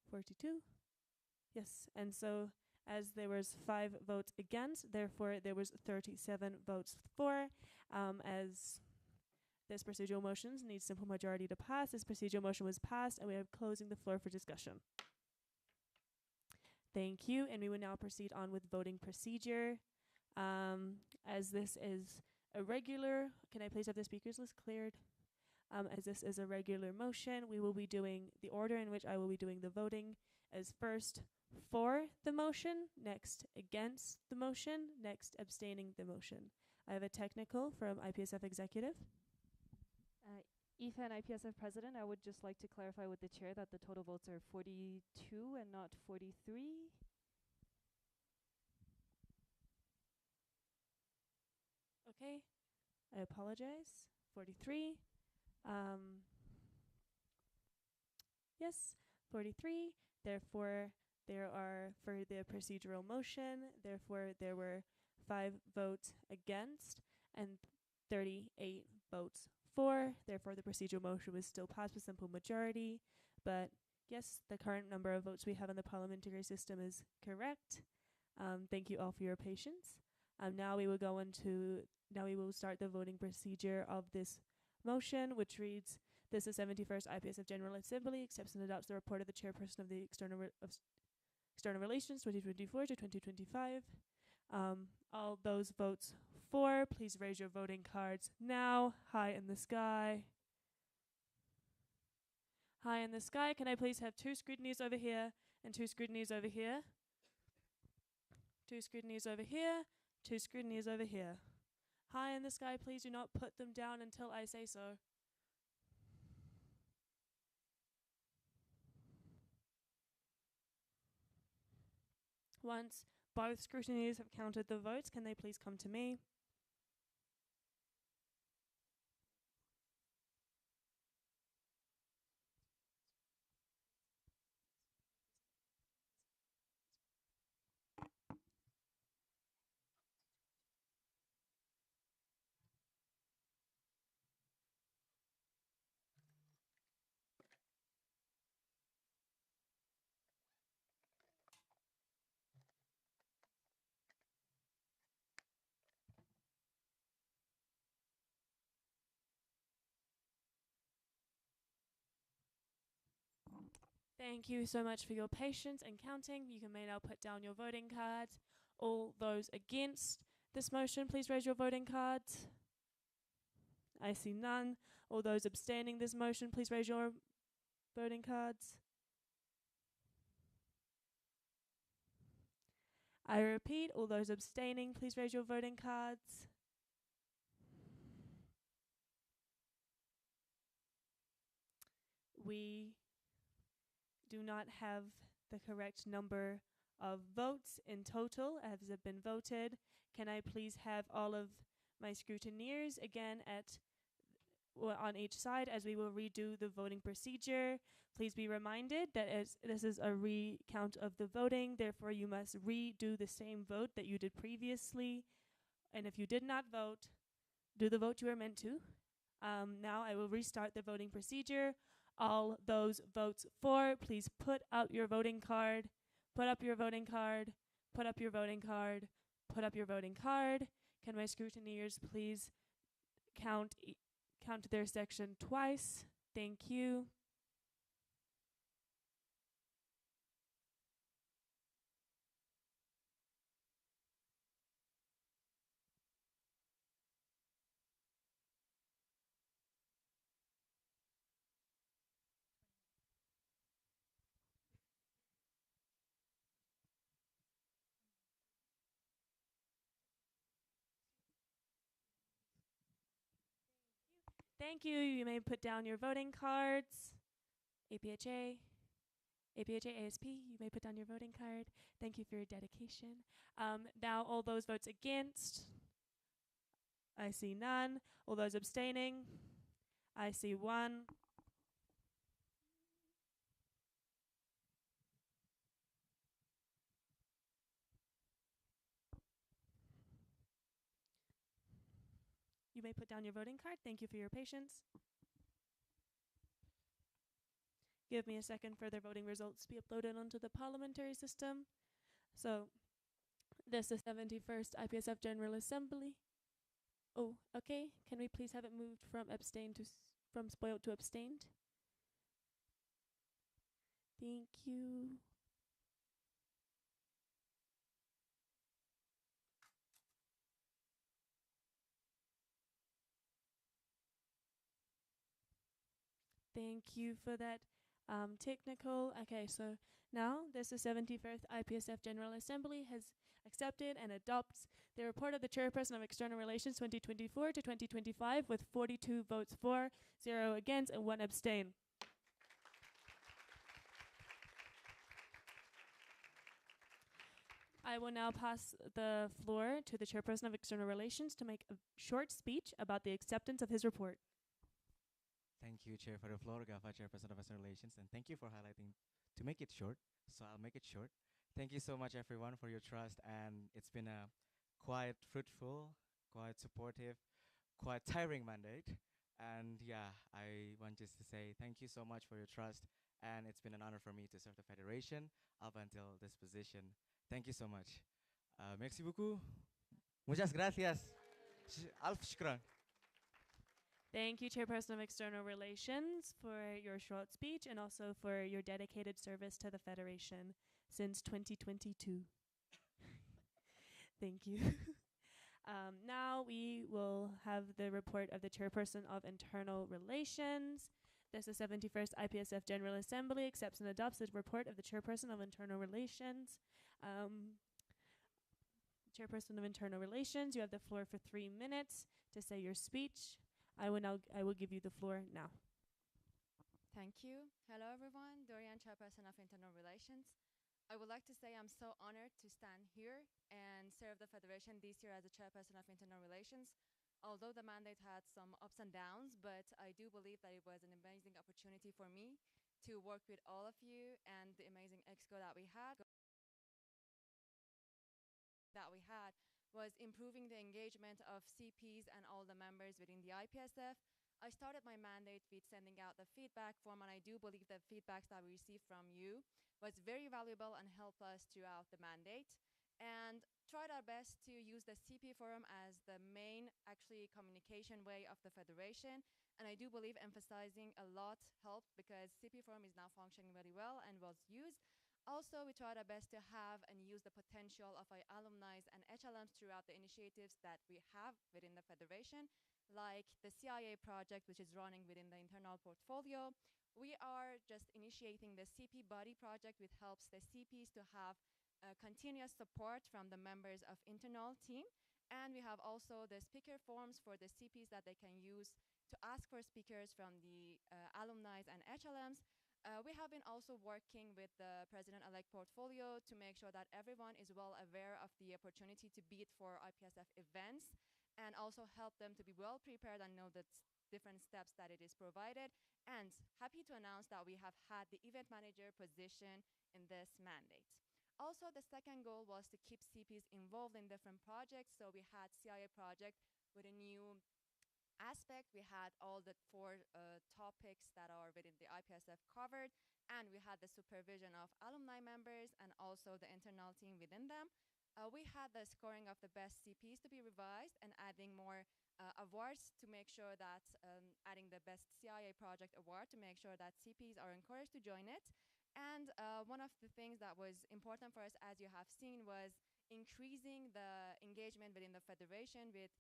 42. Yes, and so as there was 5 votes against, therefore there was 37 votes for. As this procedural motion needs simple majority to pass, this procedural motion was passed, and we are closing the floor for discussion. Thank you, and we will now proceed on with voting procedure. As this is a regular, can I please have the speakers list cleared? As this is a regular motion, we will be doing the order in which I will be doing the voting as first for the motion, next against the motion, next abstaining the motion. I have a technical from IPSF executive. Aoife, IPSF president, I would just like to clarify with the chair that the total votes are 42 and not 43. Okay, I apologize. 43. Yes, 43. Therefore, there are, for the procedural motion, therefore there were 5 votes against and 38 votes for. Therefore, the procedural motion was still passed with simple majority. But yes, the current number of votes we have in the parliamentary system is correct. Thank you all for your patience. Now we will start the voting procedure of this motion, which reads, this is 71st IPSF General Assembly accepts and adopts the report of the chairperson of the External Relations 2024 to 2025. All those votes for, please raise your voting cards now, high in the sky. High in the sky. Can I please have 2 scrutinies over here and 2 scrutinies over here? 2 scrutinies over here, 2 scrutinies over here. High in the sky, please do not put them down until I say so. Once both scrutinies have counted the votes, can they please come to me? Thank you so much for your patience and counting. You may now put down your voting cards. All those against this motion, please raise your voting cards. I see none. All those abstaining this motion, please raise your voting cards. I repeat, all those abstaining, please raise your voting cards. We do not have the correct number of votes in total as have been voted. Can I please have all of my scrutineers again on each side as we will redo the voting procedure? Please be reminded that as this is a recount of the voting, therefore you must redo the same vote that you did previously. And if you did not vote, do the vote you were meant to. Now I will restart the voting procedure. All those votes for, please put out your voting card. Put up your voting card. Put up your voting card. Put up your voting card. Can my scrutineers please count their section twice? Thank you. Thank you. You may put down your voting cards. APHA. APHA ASP, you may put down your voting card. Thank you for your dedication. Now, all those votes against, I see none. All those abstaining, I see one. You may put down your voting card. Thank you for your patience. Give me a second for their voting results to be uploaded onto the parliamentary system. So, this is 71st IPSF General Assembly. Oh, okay. Can we please have it moved from abstain to from spoiled to abstained? Thank you. Thank you for that technical. Okay, so now this is 71st IPSF General Assembly has accepted and adopts the report of the Chairperson of External Relations 2024 to 2025 with 42 votes for, 0 against, and 1 abstain. I will now pass the floor to the Chairperson of External Relations to make a short speech about the acceptance of his report. Thank you, Chair, for the floor, GAFA, Chairperson of External Relations, and thank you for highlighting to make it short. So I'll make it short. Thank you so much, everyone, for your trust, and it's been a quite fruitful, quite supportive, quite tiring mandate. And yeah, I want just to say thank you so much for your trust, and it's been an honor for me to serve the Federation up until this position. Thank you so much. Merci beaucoup. Muchas gracias. Alf shukran. Thank you, Chairperson of External Relations, for your short speech and also for your dedicated service to the Federation since 2022. Thank you. Now we will have the report of the Chairperson of Internal Relations. This is 71st IPSF General Assembly accepts and adopts the report of the Chairperson of Internal Relations. Chairperson of Internal Relations, you have the floor for 3 minutes to say your speech. I will give you the floor now. Thank you. Hello everyone, Dorian, Chairperson of Internal Relations. I would like to say I'm so honored to stand here and serve the Federation this year as a Chairperson of Internal Relations. Although the mandate had some ups and downs, but I do believe that it was an amazing opportunity for me to work with all of you and the amazing exco that we had. Was improving the engagement of CPs and all the members within the IPSF. I started my mandate with sending out the feedback form, and I do believe the feedbacks that we received from you was very valuable and helped us throughout the mandate. And tried our best to use the CP forum as the main communication way of the Federation. And I do believe emphasizing a lot helped because CP forum is now functioning very well and was used. Also, we tried our best to have and use the potential of our alumni and HLMs throughout the initiatives that we have within the Federation, like the CIA project, which is running within the internal portfolio. We are just initiating the CP body project, which helps the CPs to have continuous support from the members of internal team. And we have also the speaker forms for the CPs that they can use to ask for speakers from the alumni and HLMs. We have been also working with the President-elect portfolio to make sure that everyone is well aware of the opportunity to bid for IPSF events and also help them to be well prepared and know the different steps that it is provided. And happy to announce that we have had the event manager position in this mandate. Also, the second goal was to keep CPs involved in different projects. So we had CIA project with a new aspect. We had all the 4 topics that are within the IPSF covered, and we had the supervision of alumni members and also the internal team within them. We had the scoring of the best CPs to be revised and adding more awards to make sure that adding the best CIA project award to make sure that CPs are encouraged to join it. And one of the things that was important for us, as you have seen, was increasing the engagement within the Federation with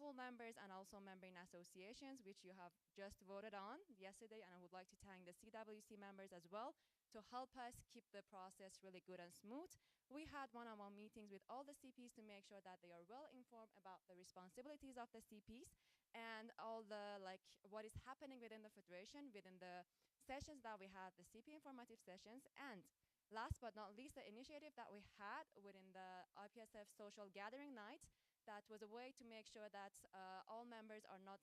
full members and also membering associations, which you have just voted on yesterday, and I would like to thank the CWC members as well to help us keep the process really good and smooth. We had one-on-one meetings with all the CPs to make sure that they are well informed about the responsibilities of the CPs and all the what is happening within the Federation, within the sessions that we had, the CP informative sessions, and last but not least, the initiative that we had within the IPSF social gathering night. That was a way to make sure that all members are not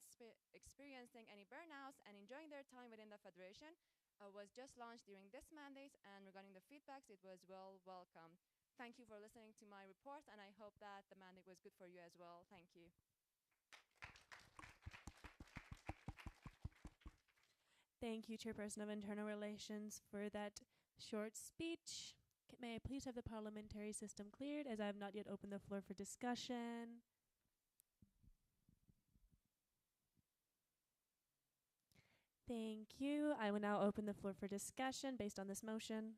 experiencing any burnouts and enjoying their time within the federation. Was just launched during this mandate, and regarding the feedbacks, it was well welcome. Thank you for listening to my report, and I hope that the mandate was good for you as well. Thank you. Thank you, Chairperson of Internal Relations, for that short speech. May I please have the parliamentary system cleared, as I have not yet opened the floor for discussion. Thank you. I will now open the floor for discussion based on this motion.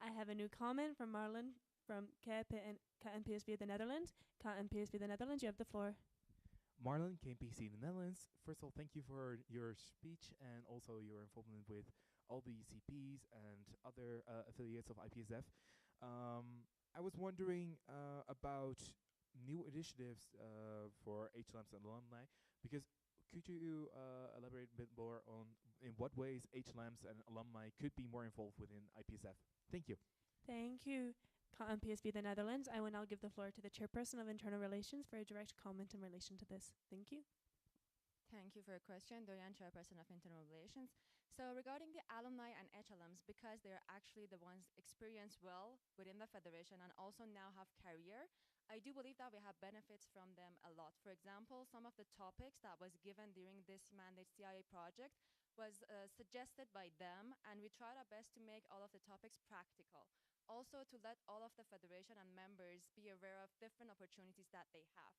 I have a new comment from Marlon from KNPSV the Netherlands. KNPSV the Netherlands, you have the floor. Marlon, KNPC in the Netherlands. First of all, thank you for your speech and also your involvement with all the CPs and other affiliates of IPSF. I was wondering about new initiatives for HLAMs and alumni, because could you elaborate a bit more on in what ways HLAMs and alumni could be more involved within IPSF? Thank you. Thank you, KNPSV the Netherlands. I will now give the floor to the Chairperson of Internal Relations for a direct comment in relation to this. Thank you. Thank you for your question, Dorian, Chairperson of Internal Relations. So regarding the alumni and HLMs, because they're actually the ones experienced well within the federation and also now have career, I do believe that we have benefits from them a lot. For example, some of the topics that was given during this mandate CIA project was suggested by them, and we tried our best to make all of the topics practical. Also to let all of the federation and members be aware of different opportunities that they have.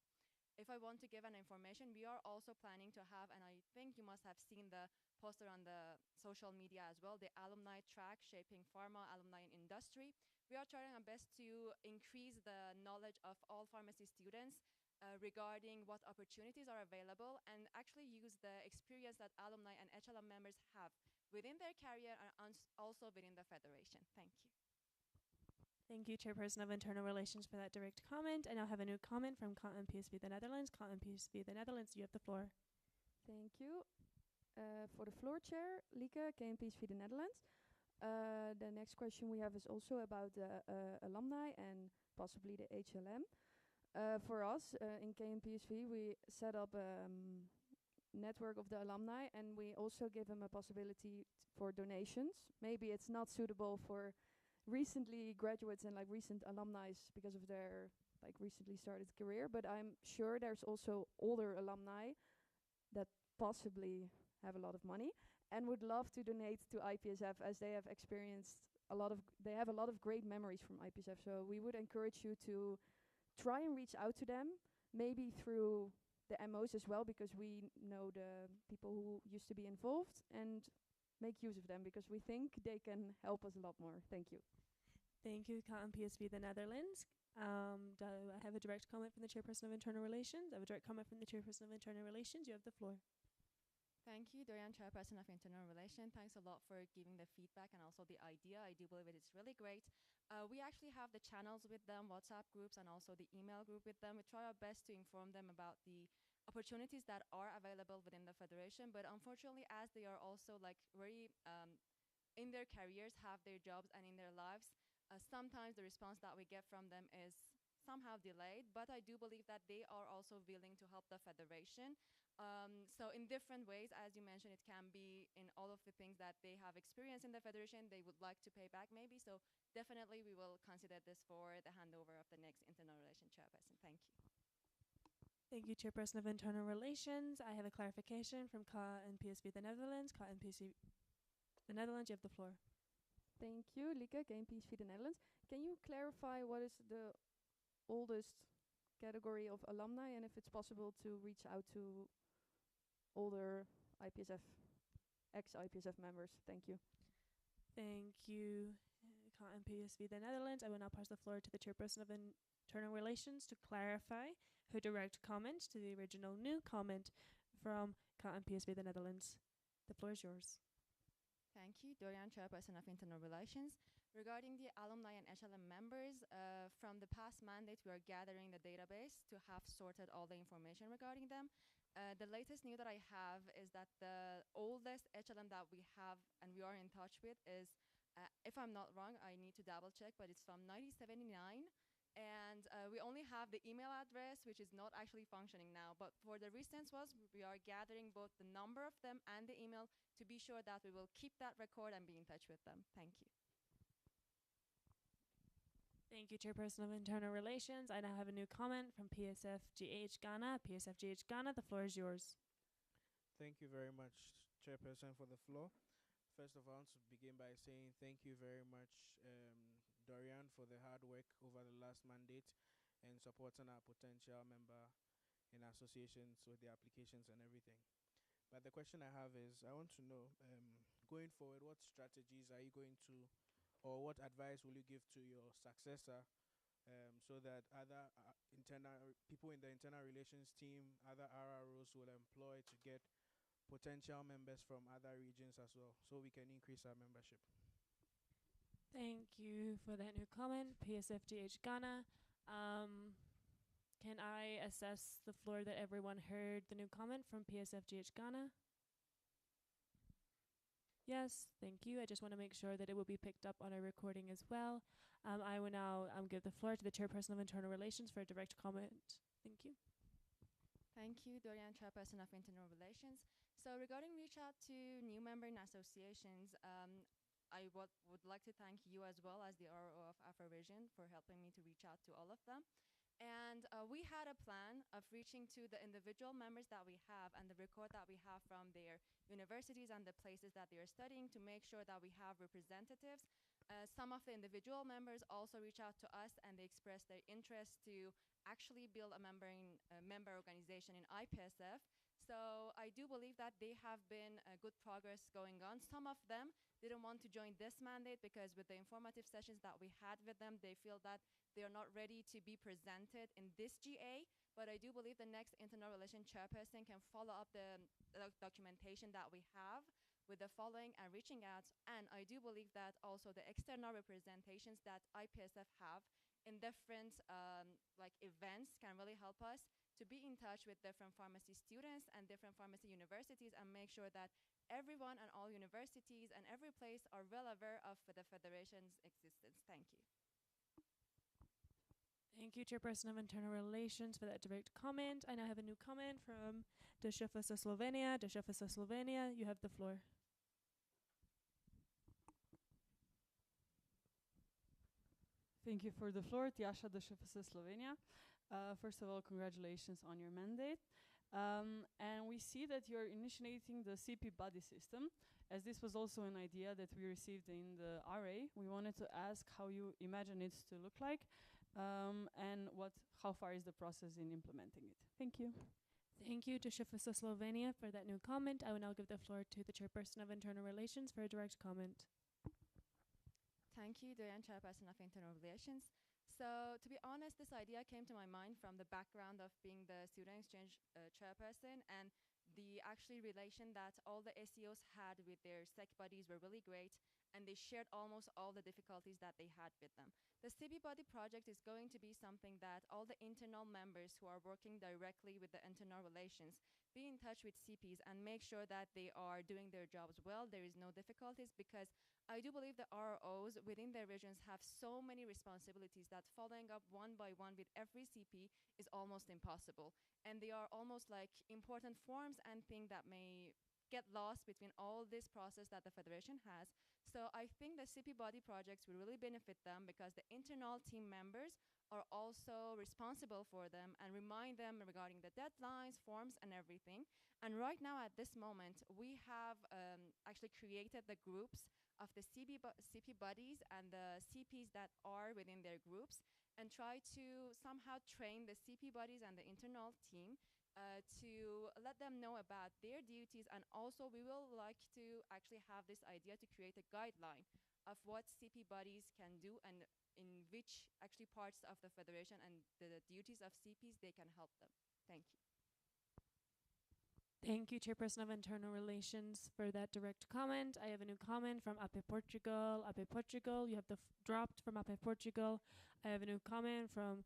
If I want to give an information, we are also planning to have, and I think you must have seen the poster on the social media as well, the alumni track shaping pharma alumni in industry. We are trying our best to increase the knowledge of all pharmacy students regarding what opportunities are available, and actually use the experience that alumni and HLM members have within their career and also within the federation. Thank you. Thank you, Chairperson of Internal Relations, for that direct comment. I now have a new comment from KNPSV the Netherlands. KNPSV the Netherlands, you have the floor. Thank you. For the floor chair, Lieke, KNPSV the Netherlands. The next question we have is also about the alumni and possibly the HLM. For us in KNPSV, we set up a network of the alumni, and we also give them a possibility for donations. Maybe it's not suitable for recently graduates and like recent alumni because of their like recently started career, but I'm sure there's also older alumni that possibly have a lot of money and would love to donate to IPSF, as they have experienced they have a lot of great memories from IPSF. So we would encourage you to try and reach out to them, maybe through the MOs as well, because we know the people who used to be involved, and make use of them, because we think they can help us a lot more. Thank you. Thank you, KNPSV the Netherlands. Do I have a direct comment from the Chairperson of Internal Relations? I have a direct comment from the Chairperson of Internal Relations. You have the floor. Thank you, Dorian, Chairperson of Internal Relations. Thanks a lot for giving the feedback and also the idea. I do believe it is really great. We actually have the channels with them, WhatsApp groups, and also the email group with them. We try our best to inform them about the opportunities that are available within the federation, but unfortunately, as they are also like very in their careers, have their jobs and in their lives, sometimes the response that we get from them is somehow delayed, but I do believe that they are also willing to help the federation. So in different ways, as you mentioned, it can be in all of the things that they have experienced in the federation, they would like to pay back maybe. So definitely we will consider this for the handover of the next internal relation chairperson. Thank you. Thank you, Chairperson of Internal Relations. I have a clarification from KNPSV the Netherlands. KNPSV the Netherlands, you have the floor. Thank you, Lieke, KNPSV the Netherlands. Can you clarify what is the oldest category of alumni, and if it's possible to reach out to older IPSF, ex-IPSF members? Thank you. Thank you, KNPSV the Netherlands. I will now pass the floor to the Chairperson of Internal Relations to clarify her direct comment to the original new comment from KNPSV the Netherlands. The floor is yours. Thank you, Dorian, Chairperson of Internal Relations. Regarding the alumni and HLM members, from the past mandate, we are gathering the database to have sorted all the information regarding them. The latest news that I have is that the oldest HLM that we have and we are in touch with is, if I'm not wrong, I need to double check, but it's from 1979. And we only have the email address, which is not actually functioning now. But for the recent ones, we are gathering both the number of them and the email to be sure that we will keep that record and be in touch with them. Thank you. Thank you, Chairperson of Internal Relations. I now have a new comment from PSFGH Ghana. PSFGH Ghana, the floor is yours. Thank you very much, Chairperson, for the floor. First of all, to begin by saying thank you very much, Dorian, for the hard work over the last mandate and supporting our potential member in associations with the applications and everything. But the question I have is, I want to know, going forward, what strategies are you going to, or what advice will you give to your successor, so that other internal people in the internal relations team, other RROs will employ to get potential members from other regions as well, so we can increase our membership? Thank you for that new comment, PSFGH Ghana. Can I assess the floor that everyone heard the new comment from PSFGH Ghana? Yes, thank you. I just want to make sure that it will be picked up on a recording as well. I will now give the floor to the Chairperson of Internal Relations for a direct comment. Thank you. Thank you, Dorian, Chairperson of Internal Relations. So regarding reach out to new member in associations, I would like to thank you as well as the RO of AfroVision for helping me to reach out to all of them. And we had a plan of reaching to the individual members that we have and the record that we have from their universities and the places that they are studying to make sure that we have representatives. Some of the individual members also reach out to us and they express their interest to actually build a member organization in IPSF. So I do believe that they have been good progress going on. Some of them didn't want to join this mandate because with the informative sessions that we had with them, they feel that they are not ready to be presented in this GA. But I do believe the next internal relation chairperson can follow up the documentation that we have with the following and reaching out. And I do believe that also the external representations that IPSF have in different like events can really help us to be in touch with different pharmacy students and different pharmacy universities and make sure that everyone and all universities and every place are well aware of the federation's existence. Thank you. Thank you, Chairperson of Internal Relations, for that direct comment. I now have a new comment from Deshefasa Slovenia. Deshefasa Slovenia, you have the floor. Thank you for the floor, Tjasa Deshefasa Slovenia. First of all, congratulations on your mandate. And we see that you're initiating the CP buddy system. As this was also an idea that we received in the RA, we wanted to ask how you imagine it to look like, and how far is the process in implementing it. Thank you. Thank you to Deshefasa Slovenia for that new comment. I will now give the floor to the Chairperson of Internal Relations for a direct comment. Thank you, Dorian, Chairperson of Internal Relations. So to be honest, this idea came to my mind from the background of being the student exchange chairperson, and the actually relation that all the SEOs had with their SEC buddies were really great, and they shared almost all the difficulties that they had with them. The CB Buddy project is going to be something that all the internal members who are working directly with the internal relations be in touch with CPs and make sure that they are doing their jobs well. There is no difficulties, because I do believe the ROs within their regions have so many responsibilities that following up one by one with every CP is almost impossible. And they are almost like important forms and things that may get lost between all this process that the federation has. So I think the CP body projects will really benefit them, because the internal team members are also responsible for them and remind them regarding the deadlines, forms, and everything. And right now at this moment, we have actually created the groups of the CP buddies and the CPs that are within their groups, and try to somehow train the CP buddies and the internal team to let them know about their duties. And also we will like to actually have this idea to create a guideline of what CP buddies can do and in which actually parts of the federation and the duties of CPs they can help them. Thank you. Thank you, Chairperson of Internal Relations, for that direct comment. I have a new comment from AP Portugal. AP Portugal, you have the dropped from AP Portugal. I have a new comment from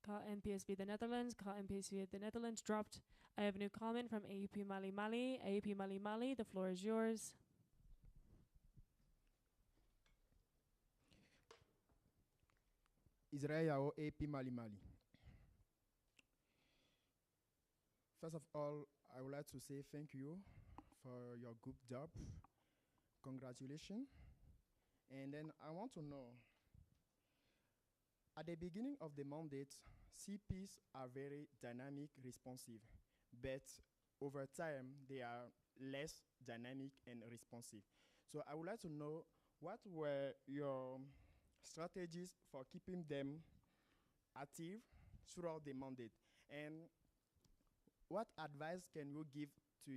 KMPSB the Netherlands. KMPSB the Netherlands dropped. I have a new comment from AEP Mali Mali. AEP Mali Mali, the floor is yours. Israel AP Mali Mali. First of all, I would like to say thank you for your good job. Congratulations. And then I want to know, at the beginning of the mandate, CPs are very dynamic, responsive, but over time, they are less dynamic and responsive. So I would like to know, what were your strategies for keeping them active throughout the mandate? And what advice can you give to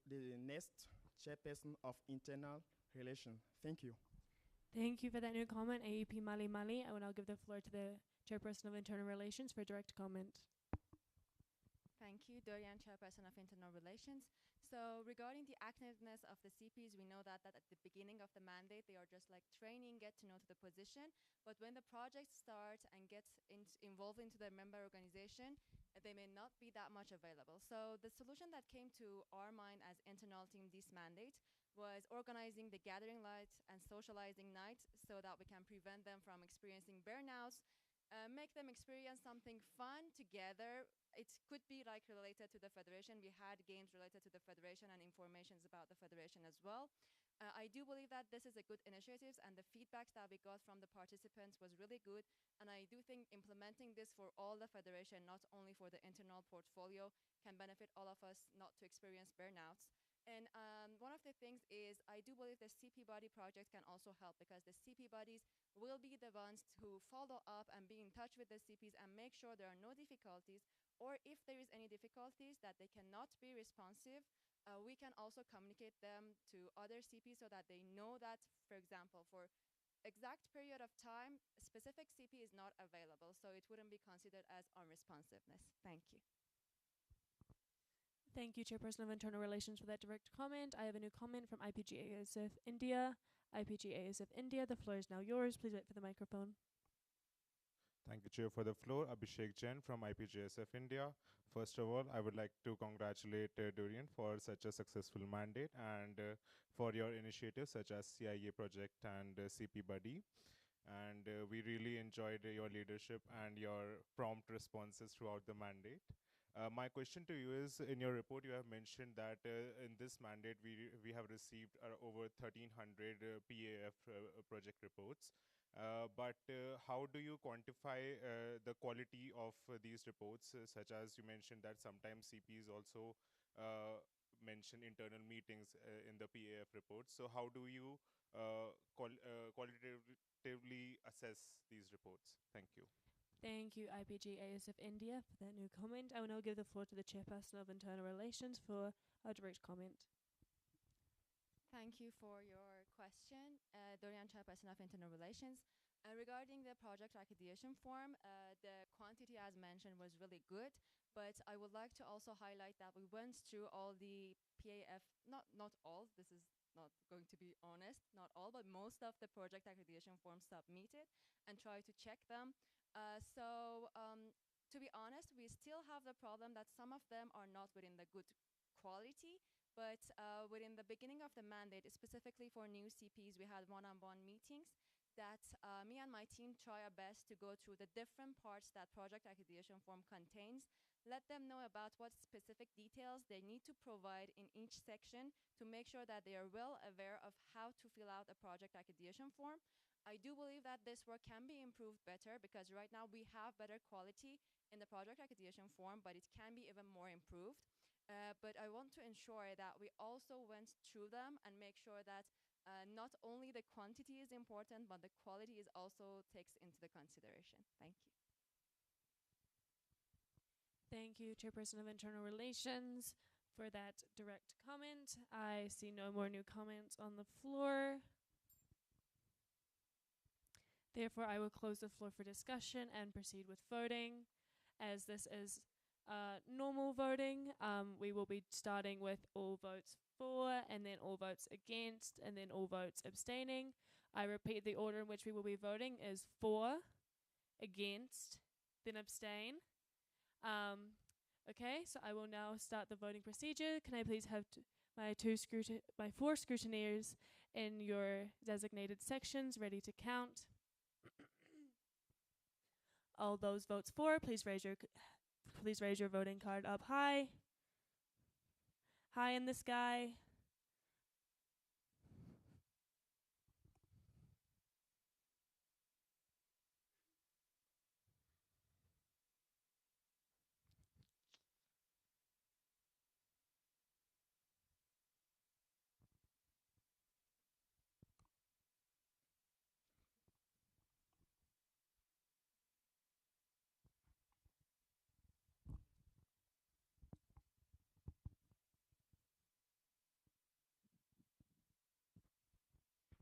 the next chairperson of internal relations? Thank you. Thank you for that new comment, AEP Mali Mali. I will now give the floor to the Chairperson of Internal Relations for direct comment. Thank you, Dorian, Chairperson of Internal Relations. So regarding the activeness of the CPs, we know that at the beginning of the mandate, they are just like training, get to know to the position. But when the project starts and gets involved into the member organization, they may not be that much available. So the solution that came to our mind as internal team this mandate was organizing the gathering light and socializing night so that we can prevent them from experiencing burnouts, make them experience something fun together. It could be like related to the federation. We had games related to the federation and informations about the federation as well. I do believe that this is a good initiative, and the feedbacks that we got from the participants was really good. And I do think implementing this for all the federation, not only for the internal portfolio, can benefit all of us not to experience burnouts. And one of the things is, I do believe the CP body project can also help, because the CP bodies will be the ones who follow up and be in touch with the CPs and make sure there are no difficulties, or if there is any difficulties that they cannot be responsive, we can also communicate them to other CPs so that they know that, for example, for exact period of time, a specific CP is not available, so it wouldn't be considered as unresponsiveness. Thank you. Thank you, Chairperson of Internal Relations, for that direct comment. I have a new comment from IPGASF India. IPGASF India, the floor is now yours. Please wait for the microphone. Thank you, Chair, for the floor. Abhishek Jain from IPGSF India. First of all, I would like to congratulate Dorian for such a successful mandate and for your initiatives such as CIA project and CP Buddy. And we really enjoyed your leadership and your prompt responses throughout the mandate. My question to you is, in your report, you have mentioned that in this mandate, we have received over 1,300 PAF project reports. But how do you quantify the quality of these reports, such as you mentioned that sometimes CPs also mention internal meetings in the PAF reports. So how do you qualitatively assess these reports? Thank you. Thank you, IPGASF India, for that new comment. I will now give the floor to the Chairperson of Internal Relations for a direct comment. Thank you for your question, Dorian, Chairperson of Internal Relations. Regarding the project accreditation form, the quantity as mentioned was really good, but I would like to also highlight that we went through all the PAF, not all, this is not going to be honest, not all, but most of the project accreditation forms submitted and try to check them. To be honest, we still have the problem that some of them are not within the good quality, but within the beginning of the mandate, specifically for new CPs, we had one-on-one meetings that me and my team try our best to go through the different parts that project accreditation form contains, let them know about what specific details they need to provide in each section to make sure that they are well aware of how to fill out a project accreditation form. I do believe that this work can be improved better, because right now we have better quality in the project accreditation form, but it can be even more improved. But I want to ensure that we also went through them and make sure that not only the quantity is important, but the quality is also takes into the consideration. Thank you. Thank you, Chairperson of Internal Relations, for that direct comment. I see no more new comments on the floor. Therefore, I will close the floor for discussion and proceed with voting. As this is normal voting, we will be starting with all votes for, and then all votes against, and then all votes abstaining. I repeat, the order in which we will be voting is for, against, then abstain. Okay, so I will now start the voting procedure. Can I please have my four scrutineers in your designated sections ready to count? All those votes for, please raise your voting card up high. High in the sky.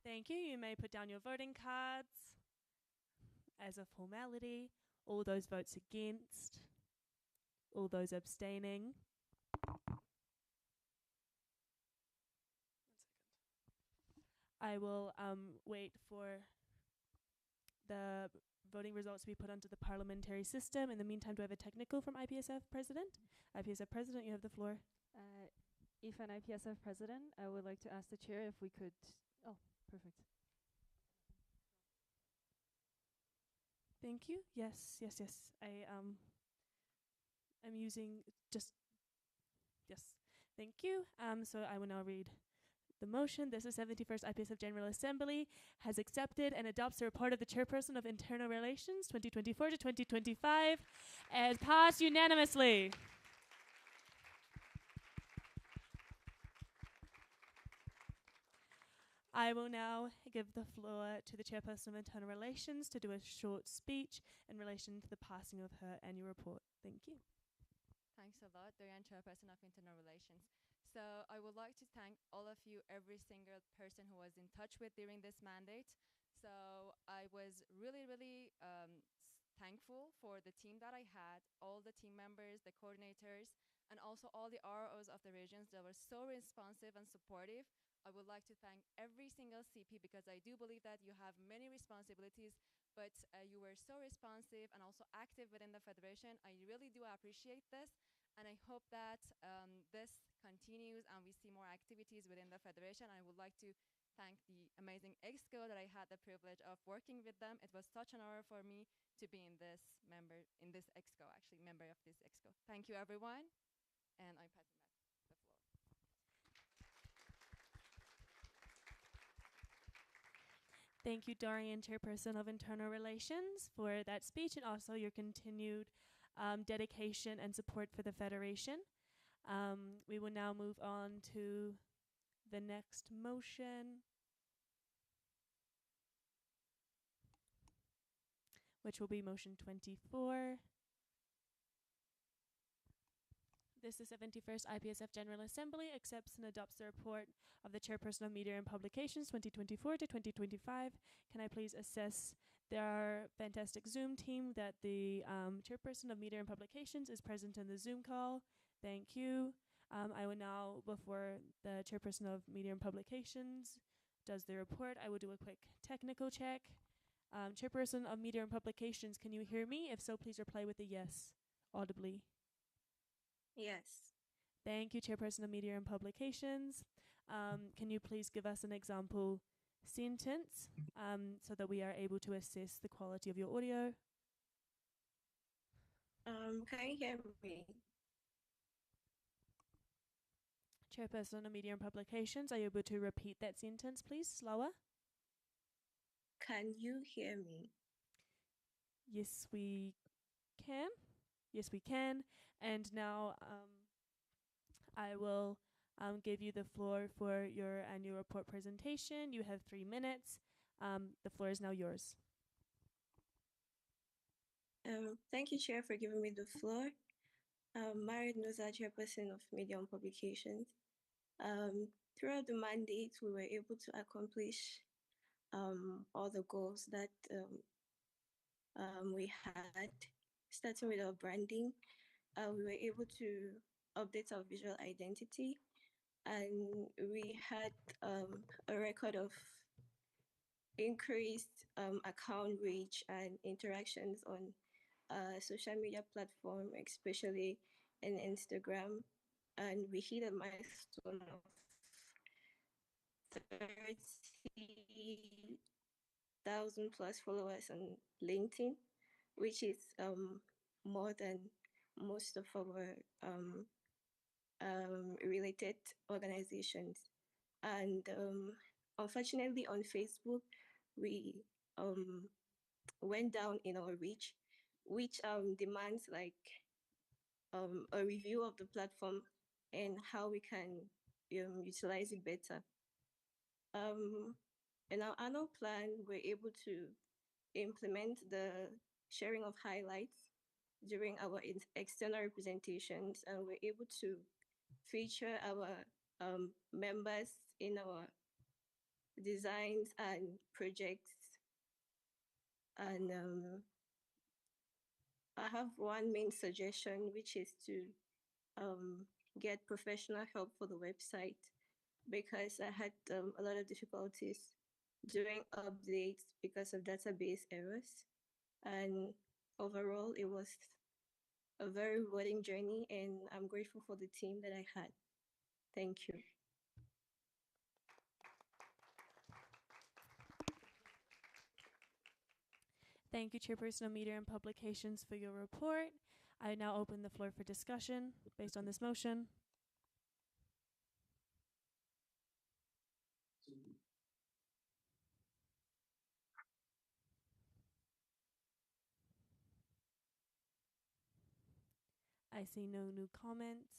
Thank you. You may put down your voting cards as a formality. All those votes against. All those abstaining. I will wait for the voting results to be put onto the parliamentary system. In the meantime, do I have a technical from IPSF President? IPSF President, you have the floor. If an IPSF President, I would like to ask the chair if we could... Oh, perfect. Thank you. Yes. I'm using just... Yes. Thank you. So I will now read the motion. This is 71st IPSF General Assembly has accepted and adopts the report of the Chairperson of Internal Relations 2024 to 2025 as passed unanimously. I will now give the floor to the Chairperson of Internal Relations to do a short speech in relation to the passing of her annual report. Thank you. Thanks a lot, Dorian, Chairperson of Internal Relations. So I would like to thank all of you, every single person who was in touch with during this mandate. So I was really thankful for the team that I had, all the team members, the coordinators, and also all the ROs of the regions that were so responsive and supportive. I would like to thank every single CP because I do believe that you have many responsibilities, but you were so responsive and also active within the Federation. I really do appreciate this, and I hope that this continues and we see more activities within the Federation. I would like to thank the amazing EXCO that I had the privilege of working with them. It was such an honor for me to be in this member of this EXCO. Thank you, everyone, and I'm passing back the floor. Thank you, Dorian, Chairperson of Internal Relations, for that speech and also your continued dedication and support for the Federation. We will now move on to the next motion, which will be motion 24. This is 71st IPSF General Assembly accepts and adopts the report of the Chairperson of Media and Publications 2024 to 2025. Can I please assess their fantastic Zoom team that the Chairperson of Media and Publications is present in the Zoom call? Thank you. I will now, before the Chairperson of Media and Publications does the report, I will do a quick technical check. Chairperson of Media and Publications, can you hear me? If so, please reply with a yes, audibly. Yes. Thank you, Chairperson of Media and Publications. Can you please give us an example sentence so that we are able to assess the quality of your audio? Can you hear me? Chairperson of Media and Publications, are you able to repeat that sentence, please, slower? Can you hear me? Yes, we can. Yes, we can. And now I will give you the floor for your annual report presentation. You have 3 minutes. The floor is now yours. Thank you, Chair, for giving me the floor. Marit Nusa, Chairperson of Media and Publications. Throughout the mandate, we were able to accomplish all the goals that we had, starting with our branding. We were able to update our visual identity, and we had a record of increased account reach and interactions on social media platform, especially and Instagram, and we hit a milestone of 30,000 plus followers on LinkedIn, which is more than most of our related organizations. And unfortunately, on Facebook, we went down in our reach, which demands like a review of the platform and how we can utilize it better. In our annual plan, we're able to implement the sharing of highlights during our external representations, and we're able to feature our members in our designs and projects. And I have one main suggestion, which is to get professional help for the website, because I had a lot of difficulties during updates because of database errors. And overall, it was a very rewarding journey, and I'm grateful for the team that I had. Thank you. Thank you, Chairperson of Media and Publications, for your report. I now open the floor for discussion based on this motion. I see no new comments.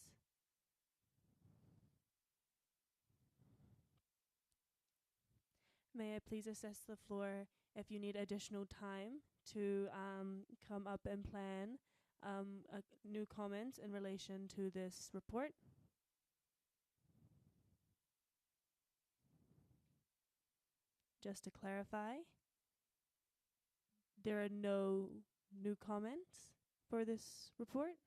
May I please assess the floor if you need additional time to come up and plan new comments in relation to this report? Just to clarify, there are no new comments for this report?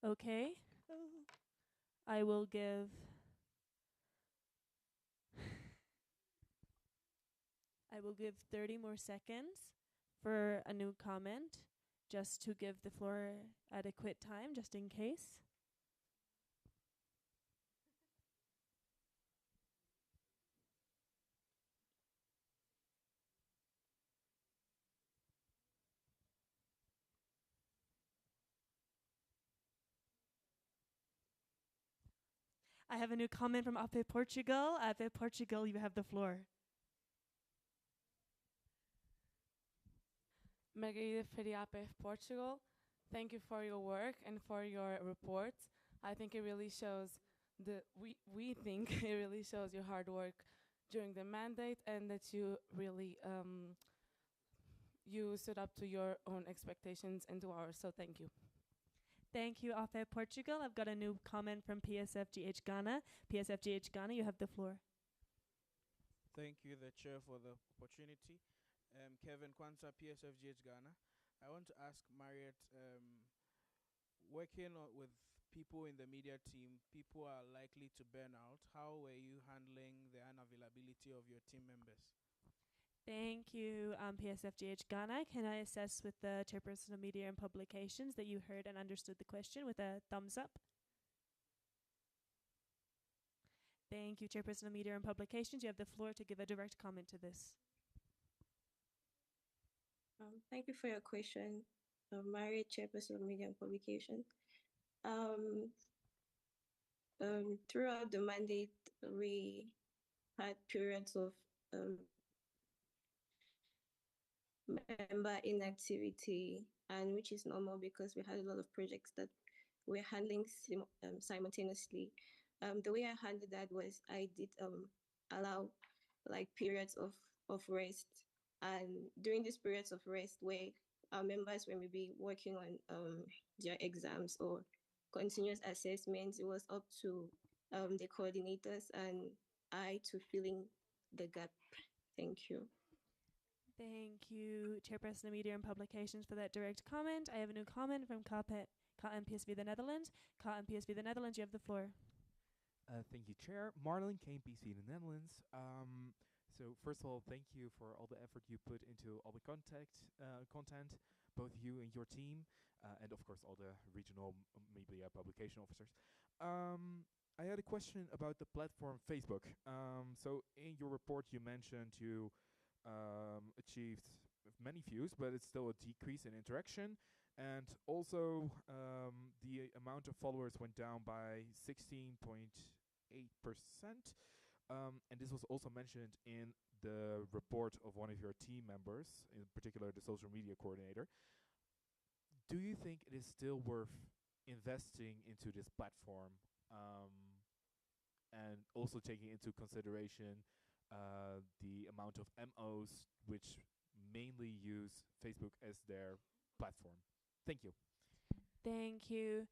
Okay. I will give I will give 30 more seconds for a new comment, just to give the floor adequate time, just in case. I have a new comment from AP Portugal. AP Portugal, you have the floor. Margarida Feriape, Portugal. Thank you for your work and for your report. I think it really shows we think it really shows your hard work during the mandate, and that you really you stood up to your own expectations and to ours. So thank you. Thank you, AP Portugal. I've got a new comment from PSFGH Ghana. PSFGH Ghana, you have the floor. Thank you, the chair, for the opportunity. Kevin Kwanzaa, PSFGH Ghana. I want to ask Marriott, working with people in the media team, people are likely to burn out. How were you handling the unavailability of your team members? Thank you, PSFGH Ghana. Can I assess with the Chairperson of Media and Publications that you heard and understood the question with a thumbs up? Thank you, Chairperson of Media and Publications. You have the floor to give a direct comment to this. Thank you for your question, Marriott, Chairperson of Media and Publications. Throughout the mandate, we had periods of member inactivity, and which is normal because we had a lot of projects that we're handling simultaneously. The way I handled that was I did allow like periods of rest, and during these periods of rest where our members were maybe working on their exams or continuous assessments, it was up to the coordinators and I to filling the gap. Thank you. Thank you, Chairperson of Media and Publications, for that direct comment. I have a new comment from KMPSV the Netherlands. KMPSV the Netherlands, you have the floor. Thank you, Chair. Marlon, KMPC in the Netherlands. So first of all, thank you for all the effort you put into all the content, both you and your team, and of course all the regional media publication officers. I had a question about the platform Facebook. So in your report, you mentioned you achieved many views, but it's still a decrease in interaction. And also, the amount of followers went down by 16.8%. And this was also mentioned in the report of one of your team members, in particular the social media coordinator. Do you think it is still worth investing into this platform, and also taking into consideration the amount of MOs which mainly use Facebook as their platform? Thank you. Thank you,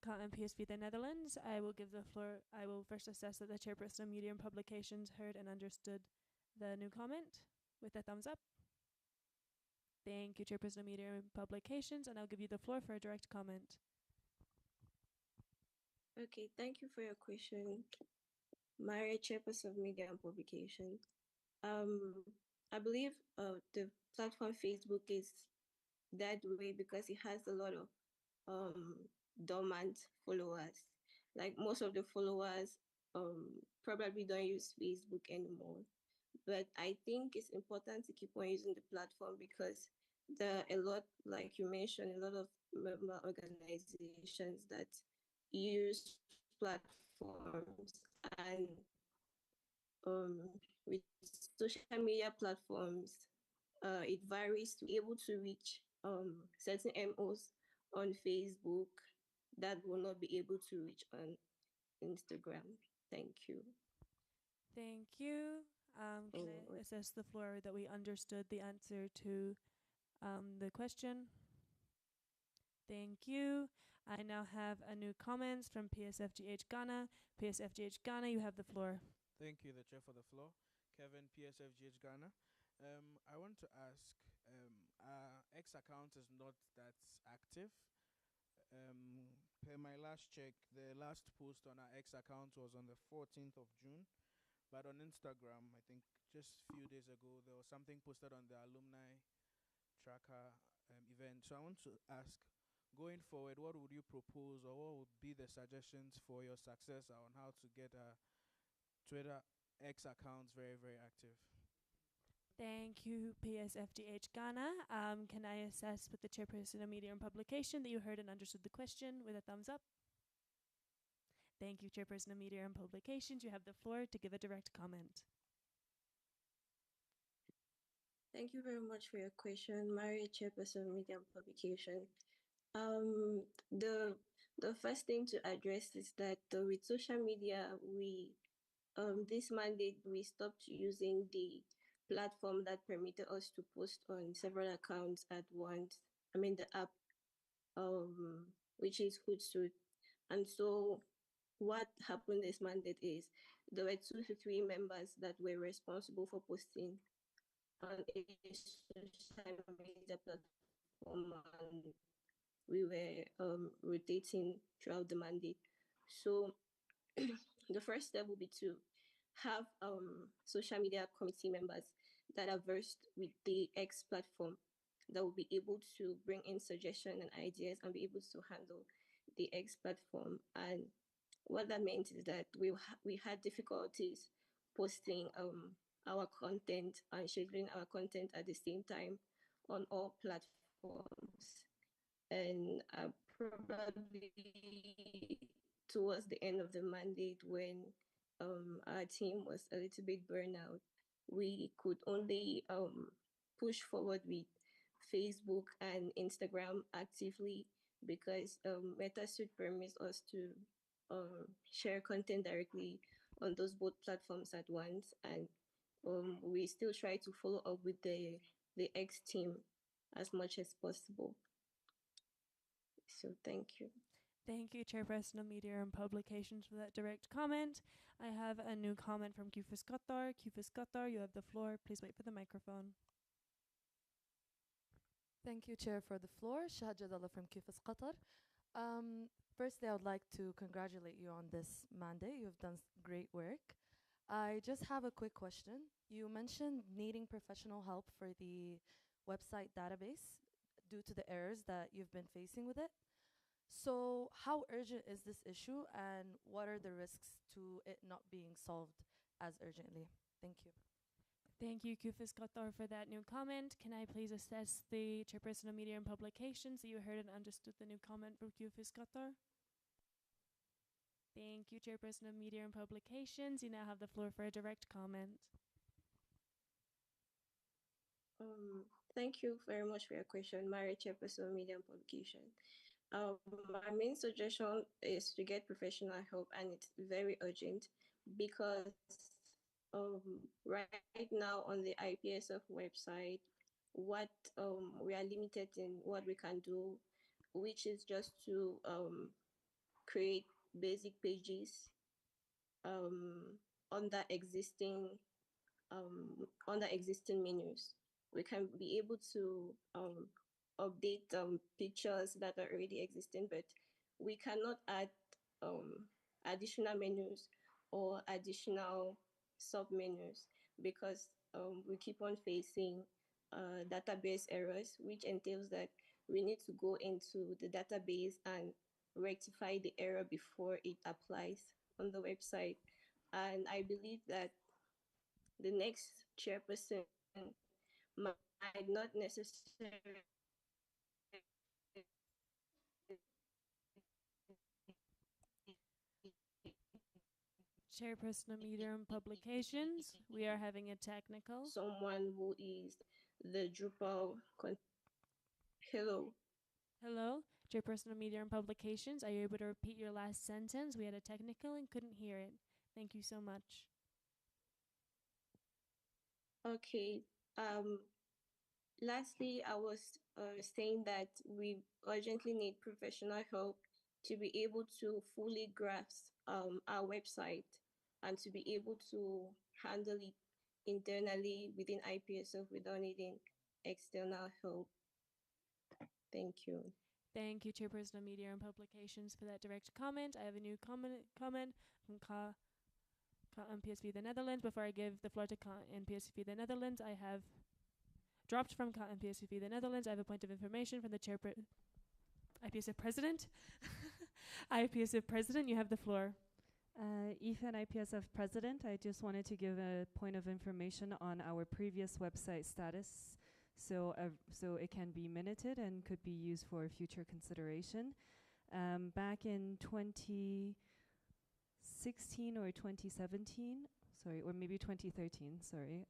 PSV the Netherlands. I will give the floor. I will first assess that the chairperson of Media and Publications heard and understood the new comment with a thumbs up. Thank you, chairperson of Media and Publications, and I'll give you the floor for a direct comment. Okay, thank you for your question, Maria, chairperson of Media and Publication. I believe the platform Facebook is that way because it has a lot of dormant followers. Like most of the followers probably don't use Facebook anymore. But I think it's important to keep on using the platform because there are a lot, like you mentioned, a lot of member organizations that use platforms, and with social media platforms, it varies to be able to reach certain MOs on Facebook that will not be able to reach on Instagram. Thank you. Thank you. Can I assess the floor that we understood the answer to the question? Thank you. I now have a new comments from PSFGH Ghana. PSFGH Ghana, you have the floor. Thank you, the chair, for the floor. Kevin, PSFGH Ghana. I want to ask, our X account is not that active. Per my last check, the last post on our X account was on the 14th of June. But on Instagram, I think just a few days ago, there was something posted on the alumni tracker event. So I want to ask, going forward, what would you propose, or what would be the suggestions for your successor on how to get a Twitter X accounts very, very active? Thank you, PSFGH Ghana. Can I assess with the chairperson of Media and Publication that you heard and understood the question with a thumbs up? Thank you, chairperson of Media and Publications. You have the floor to give a direct comment. Thank you very much for your question, Maria, chairperson of Media and Publication. The first thing to address is that with social media, we this mandate we stopped using the platform that permitted us to post on several accounts at once. I mean the app, which is Hootsuite. And so what happened this mandate is there were 2 to 3 members that were responsible for posting on a social media platform, and we were rotating throughout the mandate. So the first step will be to have social media committee members that are versed with the X platform that will be able to bring in suggestions and ideas and be able to handle the X platform. And what that meant is that we had difficulties posting our content and scheduling our content at the same time on all platforms. And probably towards the end of the mandate, when our team was a little bit burned out, we could only push forward with Facebook and Instagram actively because MetaSuite permits us to share content directly on those both platforms at once. And we still try to follow up with the X team as much as possible. So thank you. Thank you, Chairperson of Media and Publications, for that direct comment. I have a new comment from Kufus Qatar. Kufus Qatar, you have the floor. Please wait for the microphone. Thank you, Chair, for the floor. Shahad Jadallah from Kufus Qatar. Firstly, I would like to congratulate you on this mandate. You've done great work. I just have a quick question. You mentioned needing professional help for the website database. due to the errors that you've been facing with it. So, how urgent is this issue, and what are the risks to it not being solved as urgently? Thank you. Thank you, Kufis Qatar, for that new comment. Can I please assess the Chairperson of Media and Publications that you heard and understood the new comment from Kufis Qatar? Thank you, Chairperson of Media and Publications. You now have the floor for a direct comment. Thank you very much for your question, Mary, Chairperson of Media and Publication. My main suggestion is to get professional help, and it's very urgent because um, right now on the IPSF website, what we are limited in what we can do, which is just to create basic pages um, under existing under existing menus. We can be able to update pictures that are already existing, but we cannot add additional menus or additional sub menus because we keep on facing database errors, which entails that we need to go into the database and rectify the error before it applies on the website. And I believe that the next chairperson might not necessarily Chairperson of Media and Publications, we are having a technical. Someone who is the Drupal. Hello. Hello, Chairperson of Media and Publications. Are you able to repeat your last sentence? We had a technical and couldn't hear it. Thank you so much. Okay. Lastly, I was saying that we urgently need professional help to be able to fully grasp our website and to be able to handle it internally within IPSF without needing external help. Thank you. Thank you, Chairperson of Media and Publications, for that direct comment. I have a new comment from NPSV the Netherlands. Before I give the floor to NPSV the Netherlands, I have dropped from NPSV the Netherlands. I have a point of information from the IPSF President. IPSF President, you have the floor. Ethan, IPSF President, I just wanted to give a point of information on our previous website status, so it can be minuted and could be used for future consideration. Back in 2016 or 2017, sorry, or maybe 2013, sorry,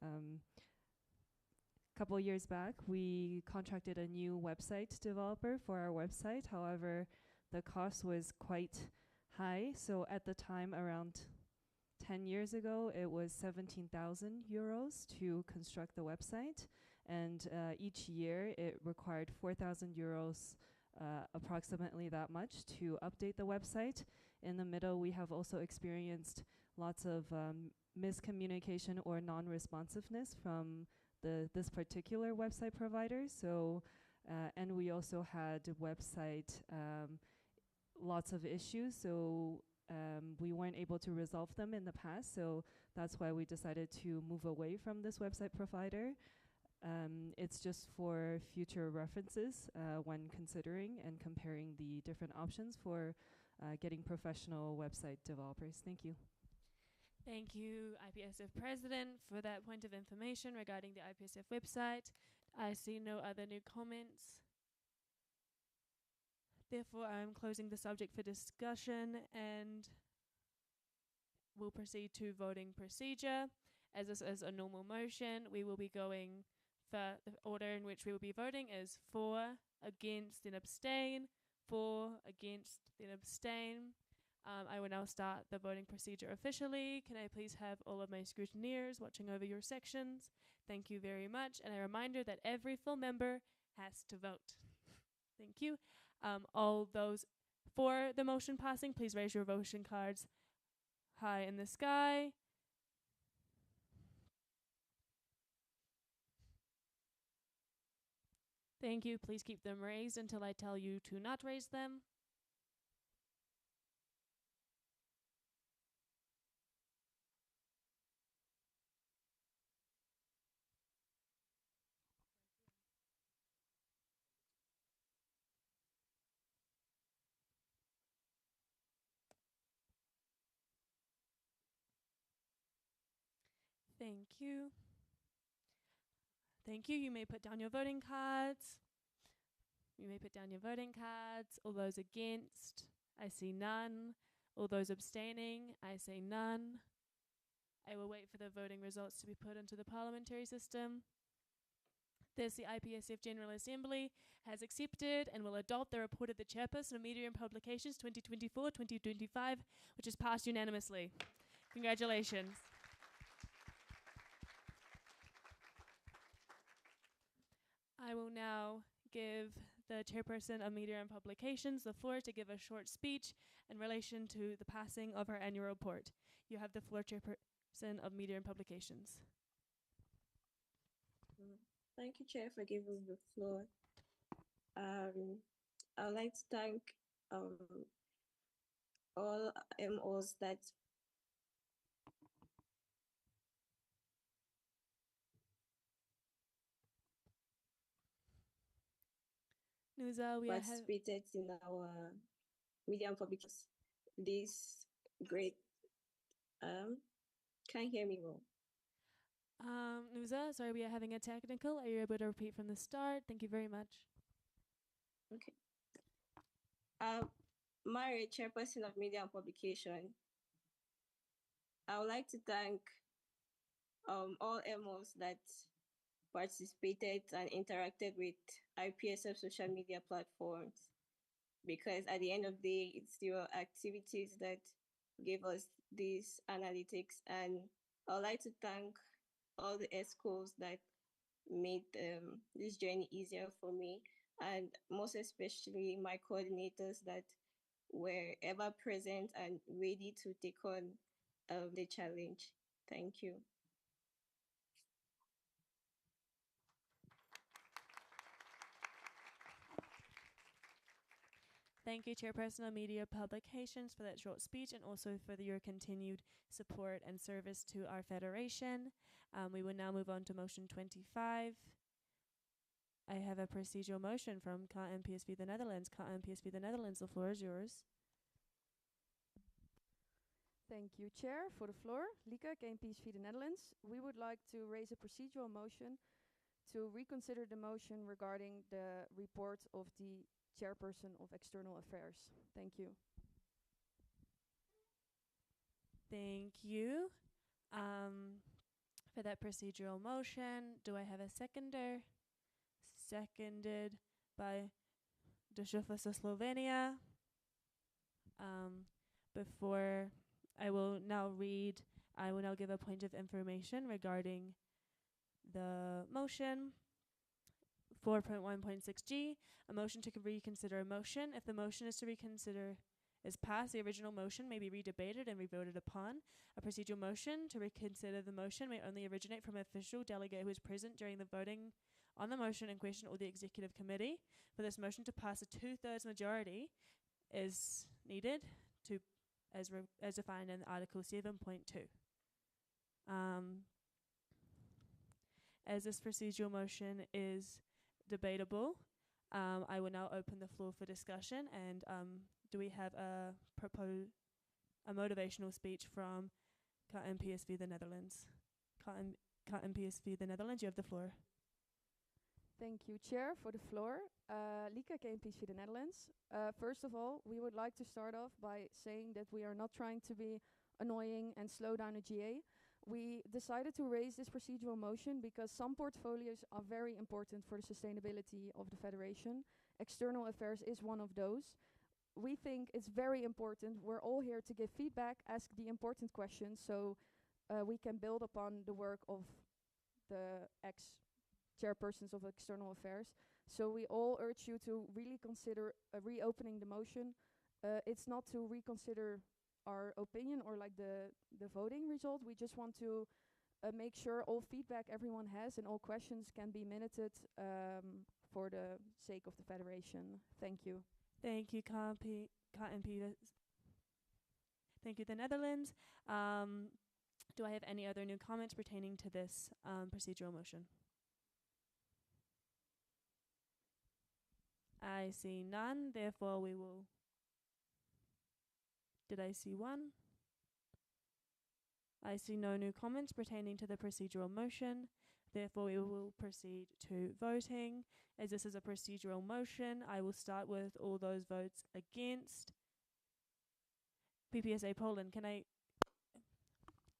couple years back, we contracted a new website developer for our website. However, the cost was quite high. So at the time, around 10 years ago, it was 17,000 euros to construct the website. And each year, it required 4,000 euros, approximately that much, to update the website. In the middle, we have also experienced lots of miscommunication or non-responsiveness from this particular website provider. So, and we also had website lots of issues. So we weren't able to resolve them in the past. So that's why we decided to move away from this website provider. It's just for future references when considering and comparing the different options for getting professional website developers. Thank you. Thank you, IPSF President, for that point of information regarding the IPSF website. I see no other new comments. Therefore, I'm closing the subject for discussion and we'll proceed to voting procedure. As this is a normal motion, we will be going for the order in which we will be voting is for, against, then abstain, for, against, then abstain. I will now start the voting procedure officially. Can I please have all of my scrutineers watching over your sections? Thank you very much. And a reminder that every full member has to vote. Thank you. All those for the motion passing, please raise your voting cards high in the sky. Thank you. Please keep them raised until I tell you to not raise them. Thank you. Thank you. You may put down your voting cards. You may put down your voting cards. All those against, I see none. All those abstaining, I see none. I will wait for the voting results to be put into the parliamentary system. Thus, the IPSF General Assembly has accepted and will adopt the report of the Chairperson of Media and Publications 2024-2025, which is passed unanimously. Congratulations. I will now give the Chairperson of Media and Publications the floor to give a short speech in relation to the passing of her annual report. You have the floor, Chairperson of Media and Publications. Thank you, Chair, for giving me the floor. I would like to thank all MOs that Nusa, we participated in our media and publications. This great, can't hear me well. Nusa, sorry, we are having a technical. Are you able to repeat from the start? Thank you very much. Okay. Mary, Chairperson of Media and Publication. I would like to thank all MOs that participated and interacted with IPSF social media platforms, because at the end of the day, it's your activities that gave us these analytics. And I would like to thank all the ESCOs that made this journey easier for me, and most especially my coordinators that were ever present and ready to take on the challenge. Thank you. Thank you, Chairperson of Media Publications, for that short speech and also for your continued support and service to our federation. We will now move on to motion 25. I have a procedural motion from KMPSV the Netherlands. KMPSV the Netherlands, the floor is yours. Thank you, Chair, for the floor. Lieke, KMPSV the Netherlands. We would like to raise a procedural motion to reconsider the motion regarding the report of the Chairperson of External Affairs. Thank you. Thank you for that procedural motion. Do I have a seconder? Seconded by Deshufasa Slovenia. Before I will now give a point of information regarding the motion. 4.1.6g, a motion to reconsider a motion. If the motion is to reconsider is passed, the original motion may be redebated and revoted upon. A procedural motion to reconsider the motion may only originate from an official delegate who is present during the voting on the motion in question or the executive committee. For this motion to pass, a 2/3 majority is needed to, as defined in Article 7.2. As this procedural motion is debatable, I will now open the floor for discussion. And do we have a motivational speech from KMPSV the Netherlands? KMPSV the Netherlands, you have the floor. Thank you, Chair, for the floor. Lieke, KMPSV the Netherlands. First of all, we would like to start off by saying that we are not trying to be annoying and slow down a GA. We decided to raise this procedural motion because some portfolios are very important for the sustainability of the Federation. External affairs is one of those. We think it's very important. We're all here to give feedback, ask the important questions, so we can build upon the work of the ex-chairpersons of external affairs. So we all urge you to really consider reopening the motion. It's not to reconsider our opinion or like the voting result. We just want to make sure all feedback everyone has and all questions can be minuted for the sake of the Federation. Thank you. Thank you, KMP. Thank you, the Netherlands. Do I have any other new comments pertaining to this procedural motion? I see none, therefore we will... Did I see one? I see no new comments pertaining to the procedural motion. Therefore, we will proceed to voting. As this is a procedural motion, I will start with all those votes against. PPSA Poland,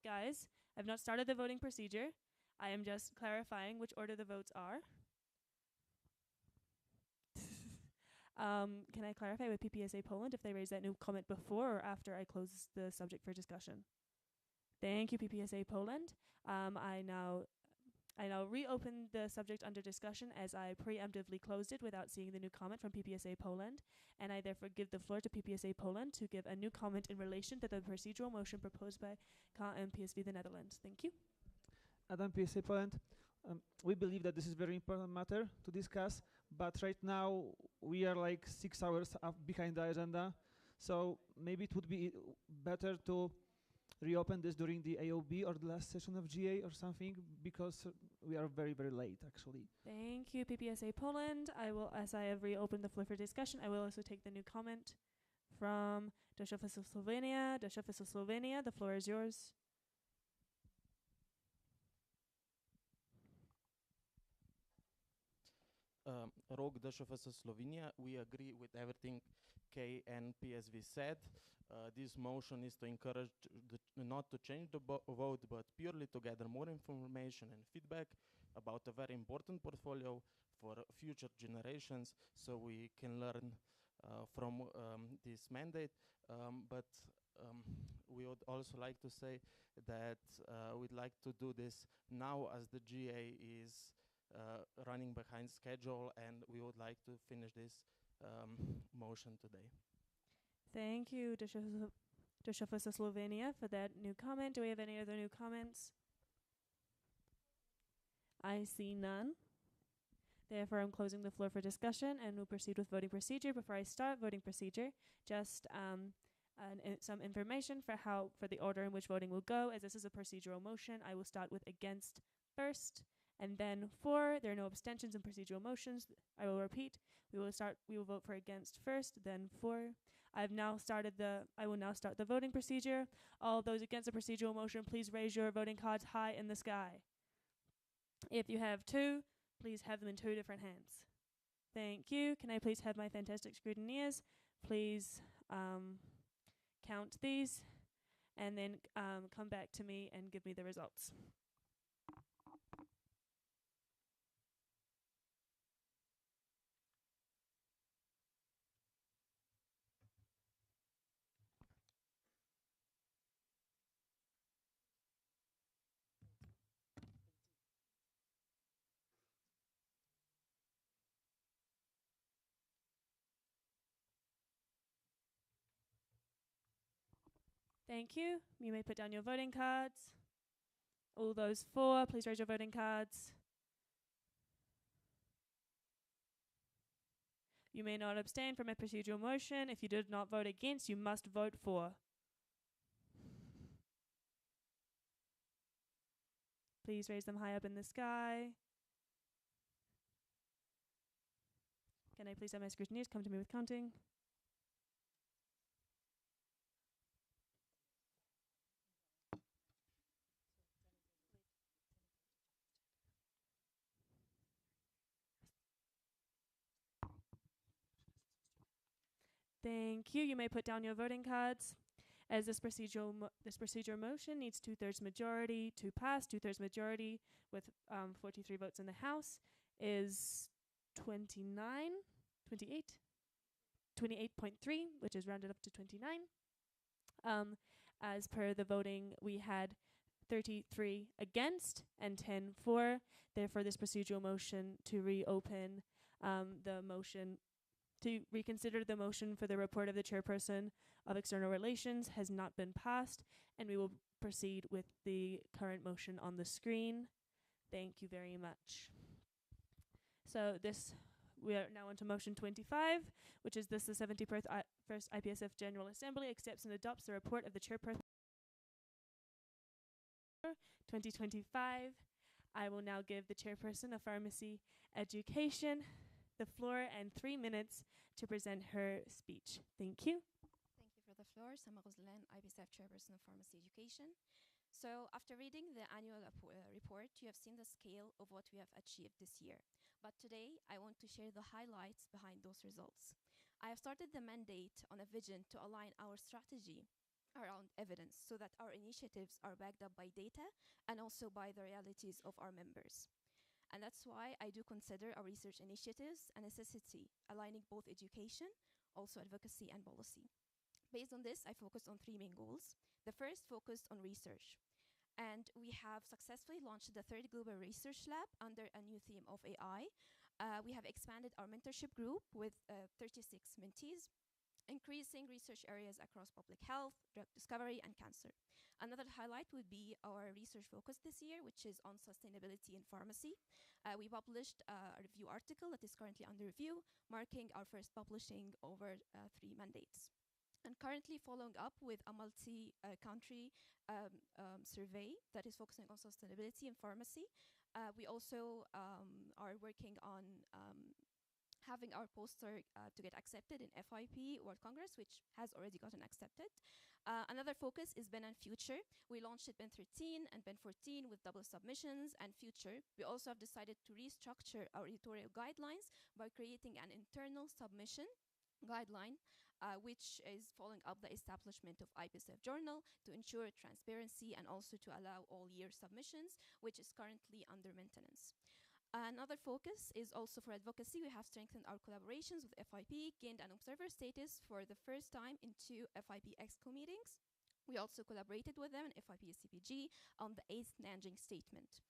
guys, I've not started the voting procedure. I am just clarifying which order the votes are. Can I clarify with PPSA Poland if they raise that new comment before or after I close the subject for discussion? Thank you, PPSA Poland. I now reopen the subject under discussion as I preemptively closed it without seeing the new comment from PPSA Poland, and I therefore give the floor to PPSA Poland to give a new comment in relation to the procedural motion proposed by KMPSV the Netherlands. Thank you. Adam, PSA Poland. We believe that this is a very important matter to discuss, but right now we are like 6 hours behind the agenda, so maybe it would be better to reopen this during the AOB or the last session of GA or something, because we are very, very late actually. Thank you, PPSA Poland. As I have reopened the floor for discussion, I will also take the new comment from Deutsche Office of Slovenia. Deutsche Office of Slovenia, the floor is yours. Rok DŠFS Slovenia, we agree with everything KNPSV said. This motion is to encourage not to change the vote, but purely to gather more information and feedback about a very important portfolio for future generations, so we can learn from this mandate. But we would also like to say that we'd like to do this now as the GA is running behind schedule, and we would like to finish this motion today. Thank you, Deutsche Office of Slovenia, for that new comment. Do we have any other new comments? I see none. Therefore, I'm closing the floor for discussion, and we'll proceed with voting procedure. Before I start voting procedure, just some information for the order in which voting will go. As this is a procedural motion, I will start with against first, and then for. There are no abstentions in procedural motions. I will repeat. We will vote for against first, then for. I will now start the voting procedure. All those against the procedural motion, please raise your voting cards high in the sky. If you have two, please have them in two different hands. Thank you. Can I please have my fantastic scrutineers please count these and then come back to me and give me the results. Thank you. You may put down your voting cards. All those for, please raise your voting cards. You may not abstain from a procedural motion. If you did not vote against, you must vote for. Please raise them high up in the sky. Can I please have my scrutineers come to me with counting? Thank you. You may put down your voting cards. As this procedural motion needs 2/3 majority to pass, 2/3 majority with 43 votes in the House is 28.3, which is rounded up to 29. As per the voting, we had 33 against and 10 for. Therefore, this procedural motion to reopen to reconsider the motion for the report of the chairperson of external relations has not been passed, and we will proceed with the current motion on the screen. Thank you very much. So we are now on to motion 25, which is the 71st IPSF General Assembly accepts and adopts the report of the chairperson 2025. I will now give the chairperson of pharmacy education the floor and 3 minutes to present her speech. Thank you. Thank you for the floor. Sama Rozlen, IPSF Chairperson of Pharmacy Education. So after reading the annual report, you have seen the scale of what we have achieved this year. But today, I want to share the highlights behind those results. I have started the mandate on a vision to align our strategy around evidence so that our initiatives are backed up by data and also by the realities of our members. And that's why I do consider our research initiatives a necessity, aligning both education, also advocacy and policy. Based on this, I focused on three main goals. The first focused on research. And we have successfully launched the third Global Research Lab under a new theme of AI. We have expanded our mentorship group with 36 mentees, increasing research areas across public health, drug discovery, and cancer. Another highlight would be our research focus this year, which is on sustainability in pharmacy. We published a review article that is currently under review, marking our first publishing over 3 mandates. And currently following up with a multi-country survey that is focusing on sustainability in pharmacy. We also are working on having our poster to get accepted in FIP World Congress, which has already gotten accepted. Another focus is Ben and Future. We launched it Ben 13 and Ben 14 with double submissions and Future. We also have decided to restructure our editorial guidelines by creating an internal submission guideline, which is following up the establishment of IPSF journal to ensure transparency and also to allow all year submissions, which is currently under maintenance. Another focus is also for advocacy. We have strengthened our collaborations with FIP, gained an observer status for the first time in 2 FIP Exco meetings. We also collaborated with them in FIP CPG on the 8th Nanjing Statement.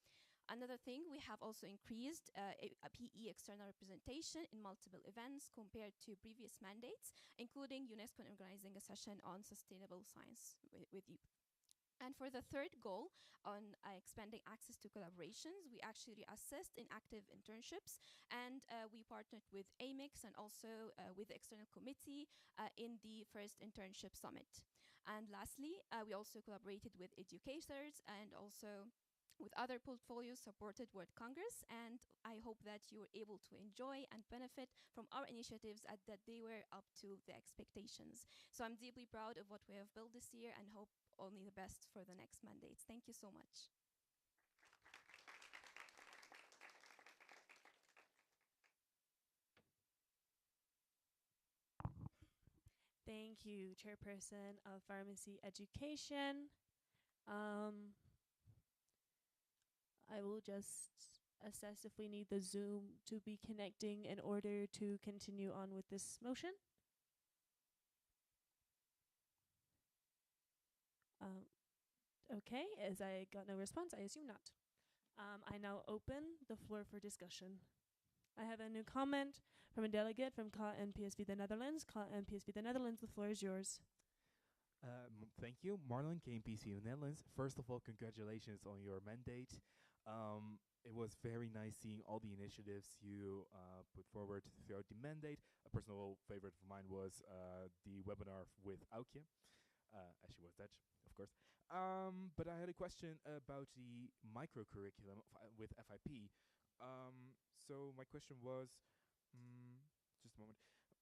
Another thing, we have also increased a PE external representation in multiple events compared to previous mandates, including UNESCO organizing a session on sustainable science with youth. And for the third goal on expanding access to collaborations, we actually assist in active internships, and we partnered with AMIX and also with the external committee in the first internship summit. And lastly, we also collaborated with educators and also with other portfolios supported World Congress, and I hope that you were able to enjoy and benefit from our initiatives and that they were up to the expectations. So I'm deeply proud of what we have built this year and hope only the best for the next mandates. Thank you so much. Thank you, Chairperson of Pharmacy Education. I will just assess if we need the Zoom to be connecting in order to continue on with this motion. Okay, as I got no response, I assume not. I now open the floor for discussion. I have a new comment from a delegate from KNPSV the Netherlands. KNPSV the Netherlands, the floor is yours. Thank you, Marlon, KNPC Netherlands. First of all, congratulations on your mandate. It was very nice seeing all the initiatives you put forward throughout the mandate. A personal favorite of mine was the webinar with Aukje, as she was Dutch, of course. But I had a question about the micro-curriculum with FIP. So my question was, just a moment.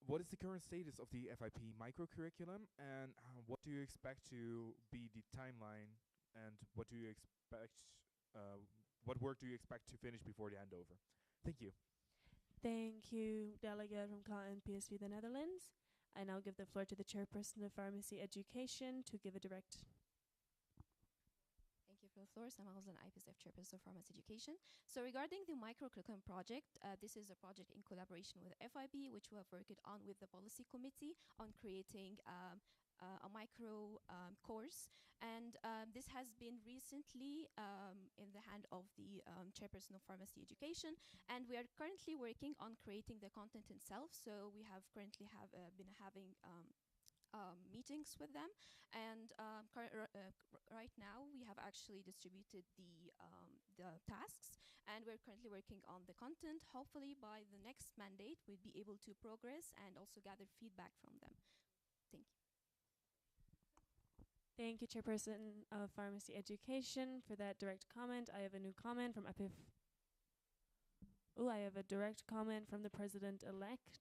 What is the current status of the FIP micro-curriculum, and what do you expect to be the timeline, and what do you expect, what work do you expect to finish before the handover? Thank you. Thank you, delegate from KNPSV the Netherlands. I now give the floor to the Chairperson of Pharmacy Education to give a direct. Thank you for the floor. Sam Alzen, IPSF Chairperson of Pharmacy Education. So regarding the microcurriculum project, this is a project in collaboration with FIB, which we have worked on with the policy committee on creating a micro course. And this has been recently in the hand of the Chairperson of Pharmacy Education. And we are currently working on creating the content itself. So we have currently been having meetings with them, and right now we have actually distributed the tasks, and we're currently working on the content. Hopefully by the next mandate we'll be able to progress and also gather feedback from them. Thank you. Thank you, Chairperson of Pharmacy Education, for that direct comment. I have a new comment from I have a direct comment from the President-elect.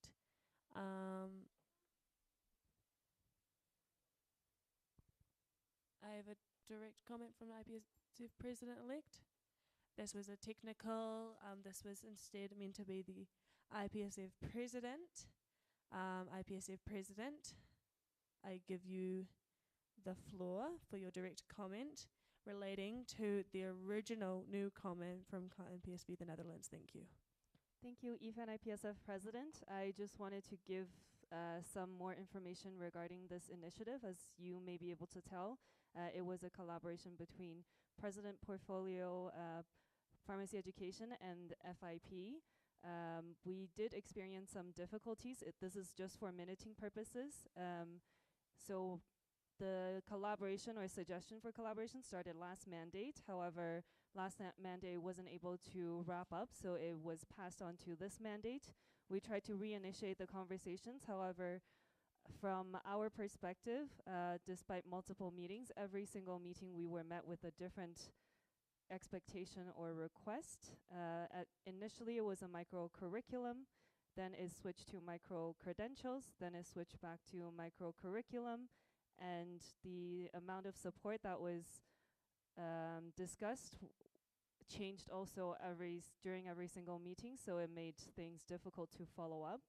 I have a direct comment from the IPSF president-elect. This was a technical, this was instead meant to be the IPSF president. IPSF president, I give you the floor for your direct comment relating to the original new comment from PSB the Netherlands. Thank you. Thank you, Ivan, IPSF President. I just wanted to give some more information regarding this initiative. As you may be able to tell, it was a collaboration between President Portfolio Pharmacy Education and FIP. We did experience some difficulties. This is just for minuting purposes. So the collaboration or suggestion for collaboration started last mandate. However, last mandate wasn't able to wrap up, so it was passed on to this mandate. We tried to reinitiate the conversations. However, from our perspective, despite multiple meetings, every single meeting we were met with a different expectation or request. Initially, it was a micro curriculum, then it switched to micro credentials, then it switched back to micro curriculum, and the amount of support that was discussed changed also during every single meeting, so it made things difficult to follow up.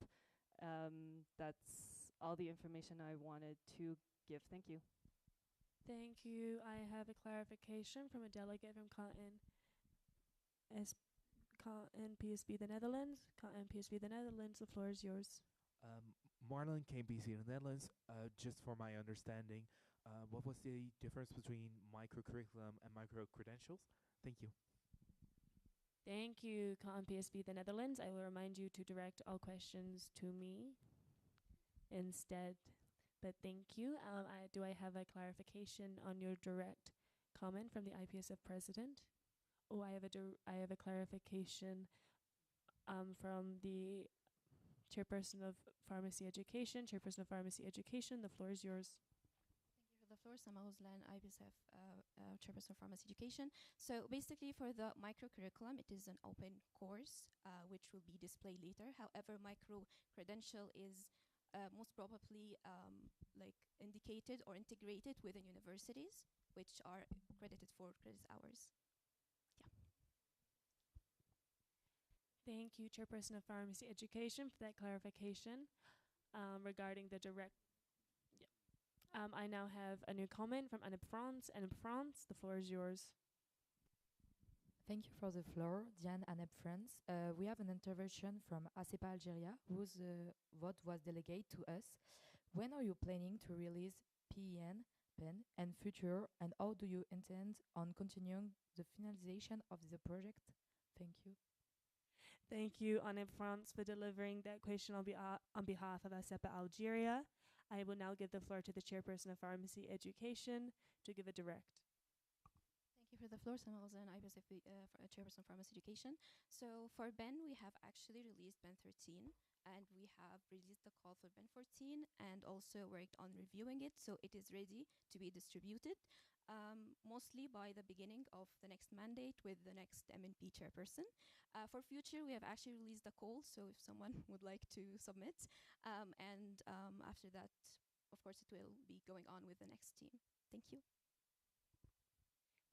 That's all the information I wanted to give. Thank you. Thank you. I have a clarification from a delegate from PSB the Netherlands. PSB the Netherlands, the floor is yours. Marlon KBC in the Netherlands, just for my understanding, what was the difference between micro-curriculum and micro-credentials? Thank you. Thank you, PSB the Netherlands. I will remind you to direct all questions to me instead. But thank you. Do I have a clarification on your direct comment from the IPSF president? Oh, I have a clarification from the chairperson of pharmacy education. Chairperson of pharmacy education, the floor is yours. Thank you for the floor. Sama Hoslan, IPSF chairperson of pharmacy education. So basically, for the micro curriculum, it is an open course which will be displayed later. However, micro credential is most probably like indicated or integrated within universities, which are credited for credit hours. Yeah. Thank you, Chairperson of Pharmacy Education, for that clarification regarding the direct. Yeah. I now have a new comment from Anne France. Anne France, the floor is yours. Thank you for the floor, Diane and France. We have an intervention from ASEPA Algeria, whose vote was delegated to us. When are you planning to release PEN and future, and how do you intend on continuing the finalization of the project? Thank you. Thank you, Anne France, for delivering that question on behalf of ASEPA Algeria. I will now give the floor to the Chairperson of Pharmacy Education to give a direct. Thank you for the floor, Samuelson, IPSF chairperson of pharmacy education. So for Ben, we have actually released Ben 13, and we have released the call for Ben 14, and also worked on reviewing it, so it is ready to be distributed, mostly by the beginning of the next mandate with the next MNP chairperson. For future, we have actually released the call, so if someone would like to submit, and after that, of course, it will be going on with the next team. Thank you.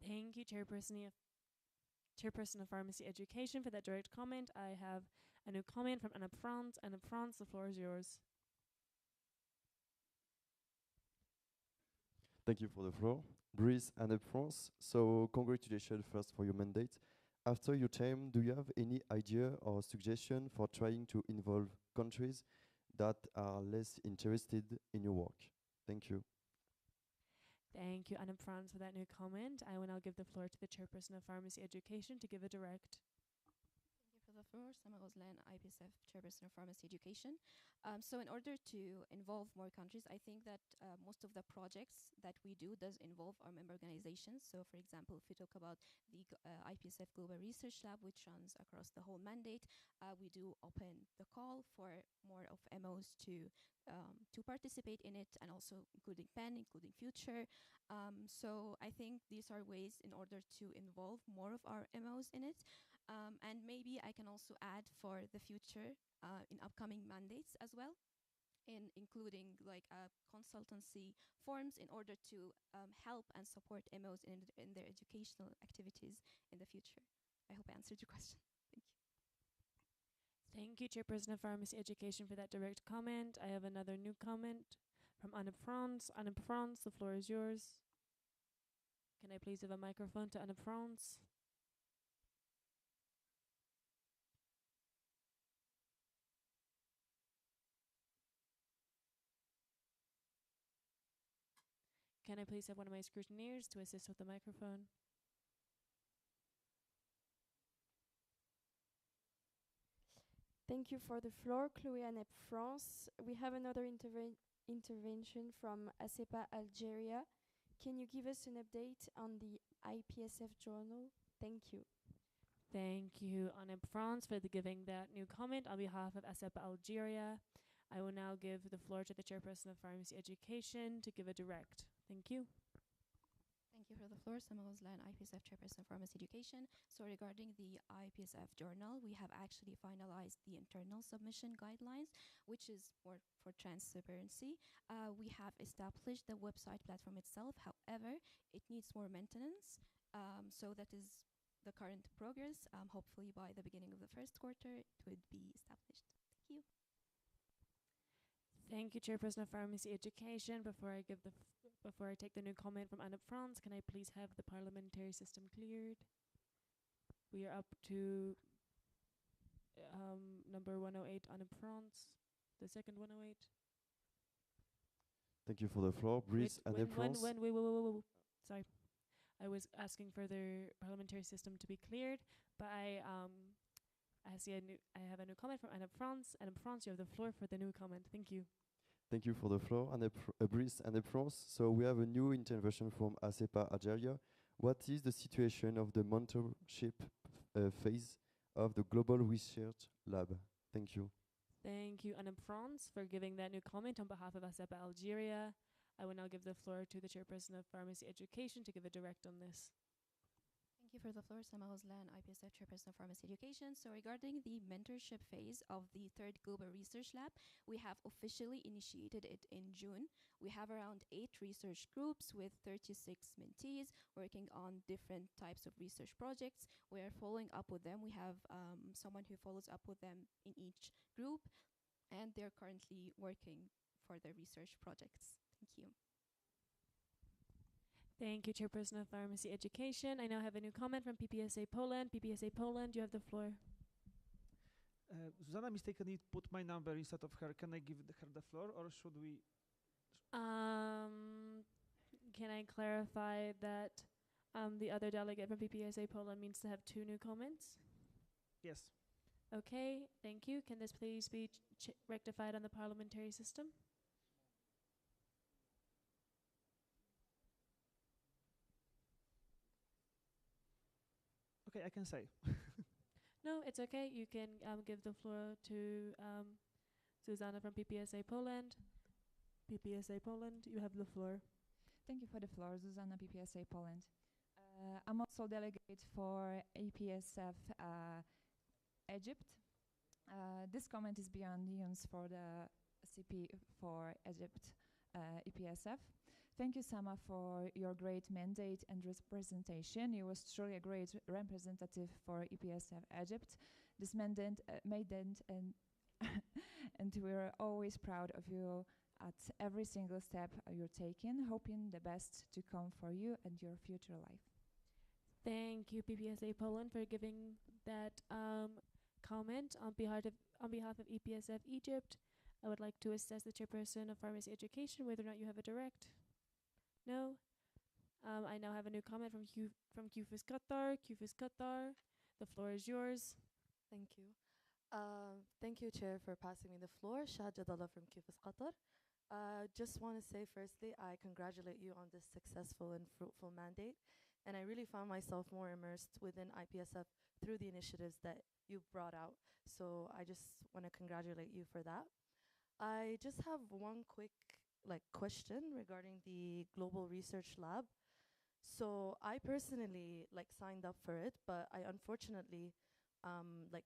Thank you, Chairperson of Pharmacy Education, for that direct comment. I have a new comment from Anna France. Anna France, the floor is yours. Thank you for the floor. Brice Anna France. So congratulations first for your mandate. After your term, do you have any idea or suggestion for trying to involve countries that are less interested in your work? Thank you. Thank you, Anna France, for that new comment. I will now give the floor to the Chairperson of Pharmacy Education to give a direct. Thank you for the floor. Sama Ozlan, IPSF chairperson of pharmacy education. So in order to involve more countries, I think that most of the projects that we do does involve our member organizations. So for example, if we talk about the IPSF Global Research Lab, which runs across the whole mandate, we do open the call for more of MOs to participate in it, and also including PEN, including future. So I think these are ways in order to involve more of our MOs in it. And maybe I can also add for the future in upcoming mandates as well. in including like consultancy forms in order to help and support MOs in their educational activities in the future. I hope I answered your question. Thank you. Thank you, Chairperson of Pharmacy Education, for that direct comment. I have another new comment from Anne France. Anne France, the floor is yours. Can I please have a microphone to Anne France? Can I please have one of my scrutineers to assist with the microphone? Thank you for the floor, Chloé Anep France. We have another intervention from ASEPA Algeria. Can you give us an update on the IPSF journal? Thank you. Thank you, Anne France, for giving that new comment on behalf of ASEPA Algeria. I will now give the floor to the Chairperson of Pharmacy Education to give a direct. Thank you. Thank you for the floor. Sama Ghazlan, IPSF Chairperson of Pharmacy Education. So regarding the IPSF journal, we have actually finalized the internal submission guidelines, which is more for transparency. We have established the website platform itself. However, it needs more maintenance. So that is the current progress. Hopefully by the beginning of the first quarter, it would be established. Thank you. Thank you, Chairperson of Pharmacy Education. Before I take the new comment from Anne France, can I please have the parliamentary system cleared? We are up to number 108, Anne France, the second 108. Thank you for the floor. Brice Anne France. Wait. Sorry. I was asking for the parliamentary system to be cleared, but I have a new comment from Anne France. Anne France, you have the floor for the new comment. Thank you. Thank you for the floor, Brice Anne France. So we have a new intervention from ASEPA Algeria. What is the situation of the mentorship phase of the Global Research Lab? Thank you. Thank you, Anne France, for giving that new comment on behalf of ASEPA Algeria. I will now give the floor to the Chairperson of Pharmacy Education to give a direct on this. Thank you for the floor, Sama Ghazlan, IPSF Chairperson of Pharmacy Education. So regarding the mentorship phase of the third Global Research Lab, we have officially initiated it in June. We have around 8 research groups with 36 mentees working on different types of research projects. We are following up with them. We have someone who follows up with them in each group, and they're currently working for their research projects. Thank you. Thank you, Chairperson of Pharmacy Education. I now have a new comment from PPSA Poland. PPSA Poland, you have the floor. Zuzana mistakenly put my number instead of her. Can I give her the floor, or should we? Can I clarify that the other delegate from PPSA Poland means to have 2 new comments? Yes. Okay, thank you. Can this please be rectified on the parliamentary system? Okay, I can say. No, it's okay. You can give the floor to Susanna from PPSA Poland. PPSA Poland, you have the floor. Thank you for the floor, Zuzana, PPSA Poland. I'm also delegate for IPSF Egypt. This comment is beyond news for the CP for Egypt IPSF. Thank you, Sama, for your great mandate and representation. You was truly a great representative for IPSF Egypt. This mandate and and we're always proud of you at every single step you're taking, hoping the best to come for you and your future life. Thank you, PPSA Poland, for giving that comment on behalf of IPSF Egypt. I would like to assess the Chairperson of Pharmacy Education whether or not you have a direct. No. I now have a new comment from QFIS Qatar. QFIS Qatar, the floor is yours. Thank you. Thank you, Chair, for passing me the floor. Shahad Jadallah from QFIS Qatar. Just want to say, firstly, I congratulate you on this successful and fruitful mandate. And I really found myself more immersed within IPSF through the initiatives that you brought out. So I just want to congratulate you for that. I just have one quick question regarding the Global Research Lab. So I personally signed up for it, but I unfortunately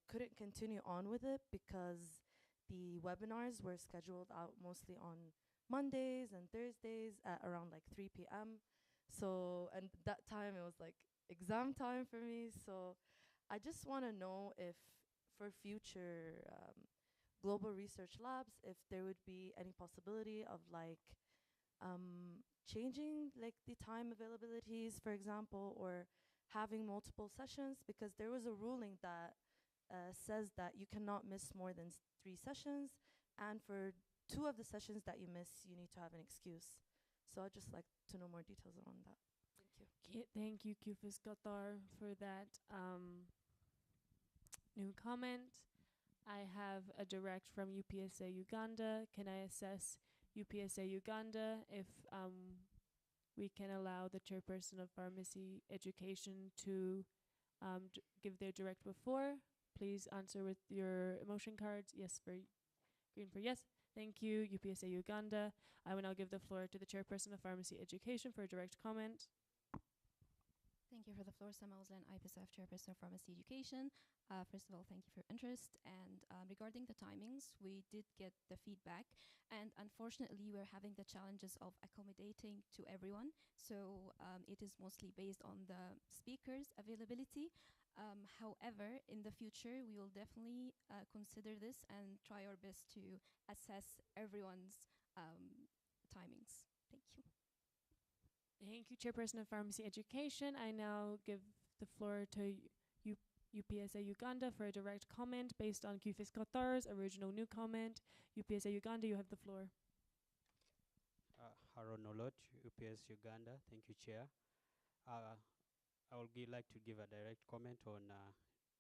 couldn't continue on with it because the webinars were scheduled out mostly on Mondays and Thursdays at around like 3 p.m. So, and that time it was like exam time for me. So, I just want to know if for future global research labs, if there would be any possibility of like changing like the time availabilities, for example, or having multiple sessions, because there was a ruling that says that you cannot miss more than 3 sessions, and for 2 of the sessions that you miss, you need to have an excuse. So I'd just like to know more details on that. Thank you. Thank you, Kufis Qatar, for that new comment. I have a direct from UPSA Uganda. Can I assess UPSA Uganda if we can allow the chairperson of pharmacy education to give their direct before? Please answer with your emotion cards. Yes for green for yes. Thank you, UPSA Uganda. I will now give the floor to the chairperson of pharmacy education for a direct comment. Thank you for the floor, Sama Ozlan, IPSF Chairperson of Pharmacy Education. First of all, thank you for your interest. And regarding the timings, we did get the feedback. And unfortunately, we're having the challenges of accommodating to everyone. So it is mostly based on the speakers' availability. However, in the future, we will definitely consider this and try our best to assess everyone's timings. Thank you. Thank you, Chairperson of Pharmacy Education. I now give the floor to UPSA Uganda for a direct comment based on Kufis Qatar's original new comment. UPSA Uganda, you have the floor. Haron Nolot, UPS Uganda. Thank you, Chair. I would like to give a direct comment on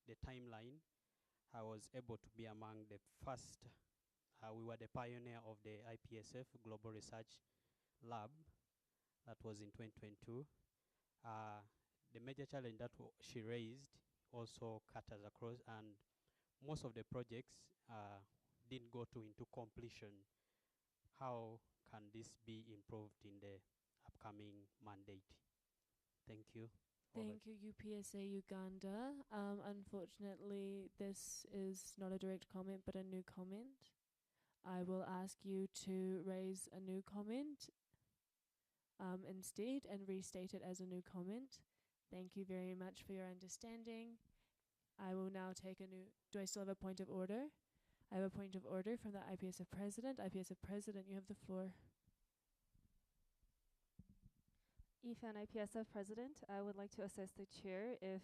the timeline. I was able to be among the first. We were the pioneer of the IPSF Global Research Lab. That was in 2022. The major challenge that she raised also cut us across, and most of the projects didn't go into completion. How can this be improved in the upcoming mandate? Thank you. Thank you, UPSA Uganda. Unfortunately, this is not a direct comment, but a new comment. I will ask you to raise a new comment instead and restate it as a new comment. Thank you very much for your understanding. I will now take a new... Do I still have a point of order? I have a point of order from the IPSF President. IPSF President, you have the floor. IFAN IPSF President, I would like to assess the chair if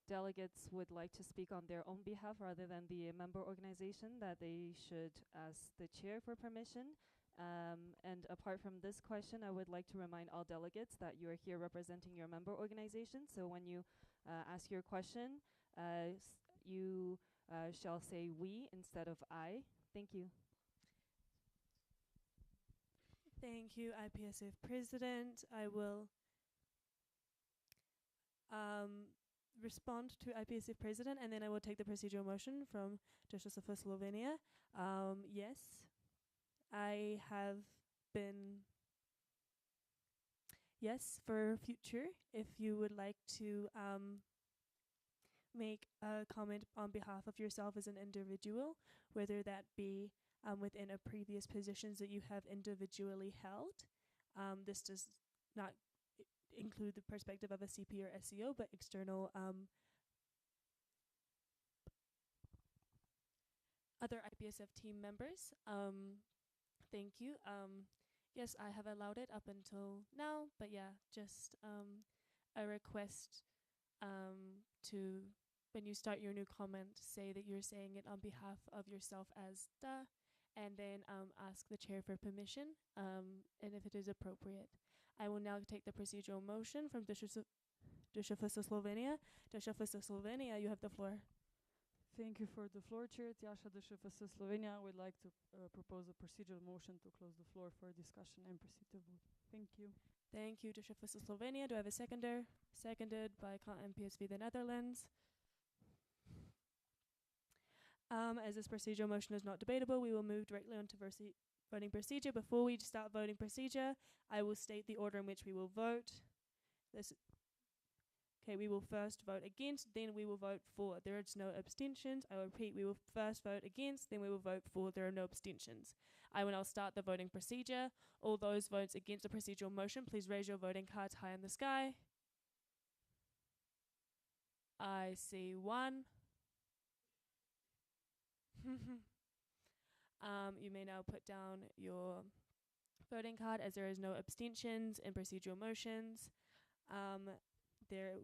delegates would like to speak on their own behalf rather than the member organization, that they should ask the chair for permission. And apart from this question, I would like to remind all delegates that you are here representing your member organization. So when you ask your question, you shall say we instead of I. Thank you. Thank you, IPSF President. I will respond to IPSF President, and then I will take the procedural motion from Justice of Slovenia. Yes, I have been... Yes, for future, if you would like to make a comment on behalf of yourself as an individual, whether that be within a previous positions that you have individually held. This does not include the perspective of a CP or SEO, but external other IPSF team members. Thank you. Yes, I have allowed it up until now, but yeah, just a request to, when you start your new comment, say that you're saying it on behalf of yourself as the, and then ask the chair for permission, and if it is appropriate. I will now take the procedural motion from Dušefus Slovenia. Dušefus Slovenia, you have the floor. Thank you for the floor, Chair. Tjaša Dušefus Slovenia would like to propose a procedural motion to close the floor for discussion and proceed to vote. Thank you. Thank you, Dušefus Slovenia. Do I have a seconder? Seconded by MPSV the Netherlands. As this procedural motion is not debatable, we will move directly on to voting procedure. Before we start voting procedure, I will state the order in which we will vote. Okay, we will first vote against, then we will vote for. There is no abstentions. I will repeat, we will first vote against, then we will vote for. There are no abstentions. I will now start the voting procedure. All those votes against the procedural motion, please raise your voting cards high in the sky. I see one. You may now put down your voting card as there is no abstentions in procedural motions. There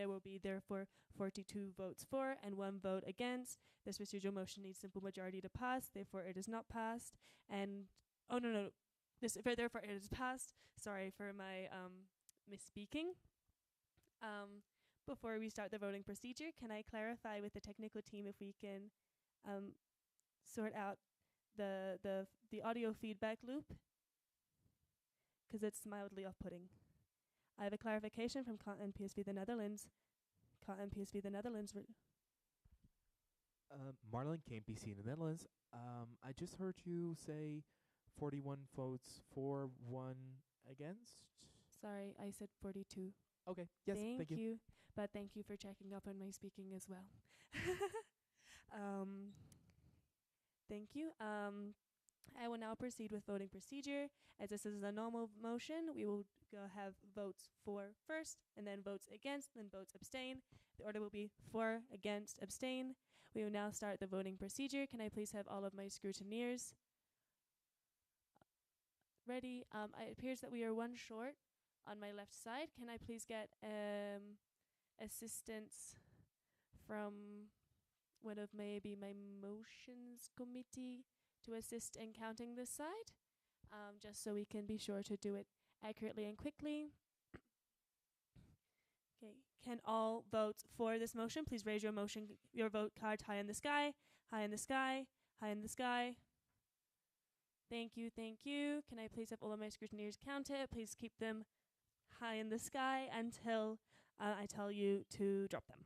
will be therefore 42 votes for and 1 vote against. This procedural motion needs simple majority to pass, therefore it is not passed. And therefore it is passed. Sorry for my misspeaking. Before we start the voting procedure, can I clarify with the technical team if we can sort out the audio feedback loop? Because it's mildly off-putting. I have a clarification from IPSF the Netherlands. IPSF the Netherlands. Marlon, KMPC in the Netherlands. I just heard you say 41 votes for, 1 against. Sorry, I said 42. Okay, yes, thank you. But thank you for checking up on my speaking as well. Thank you. I will now proceed with voting procedure. As this is a normal motion, we will have votes for first, and then votes against, then votes abstain. The order will be for, against, abstain. We will now start the voting procedure. Can I please have all of my scrutineers ready? It appears that we are 1 short on my left side. Can I please get assistance from one of maybe my motions committee to assist in counting this side, just so we can be sure to do it accurately and quickly. Okay, can all vote for this motion please raise your vote card high in the sky, high in the sky, high in the sky. Thank you, thank you. Can I please have all of my scrutineers count it? Please keep them high in the sky until I tell you to drop them.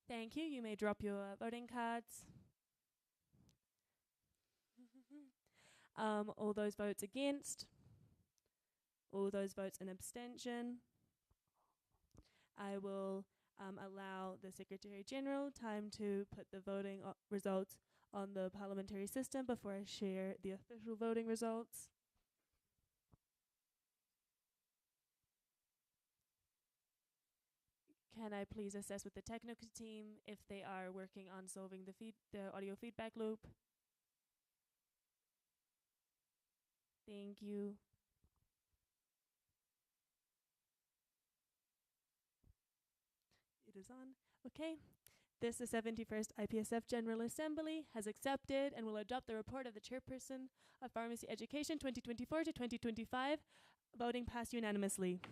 Thank you. You may drop your voting cards. All those votes against, all those votes in abstention. I will allow the Secretary General time to put the voting results on the parliamentary system before I share the official voting results. Can I please assess with the technical team if they are working on solving the audio feedback loop? Thank you. It is on. Okay. The 71st IPSF General Assembly has accepted and will adopt the report of the Chairperson of Pharmacy Education 2024 to 2025. Voting passed unanimously.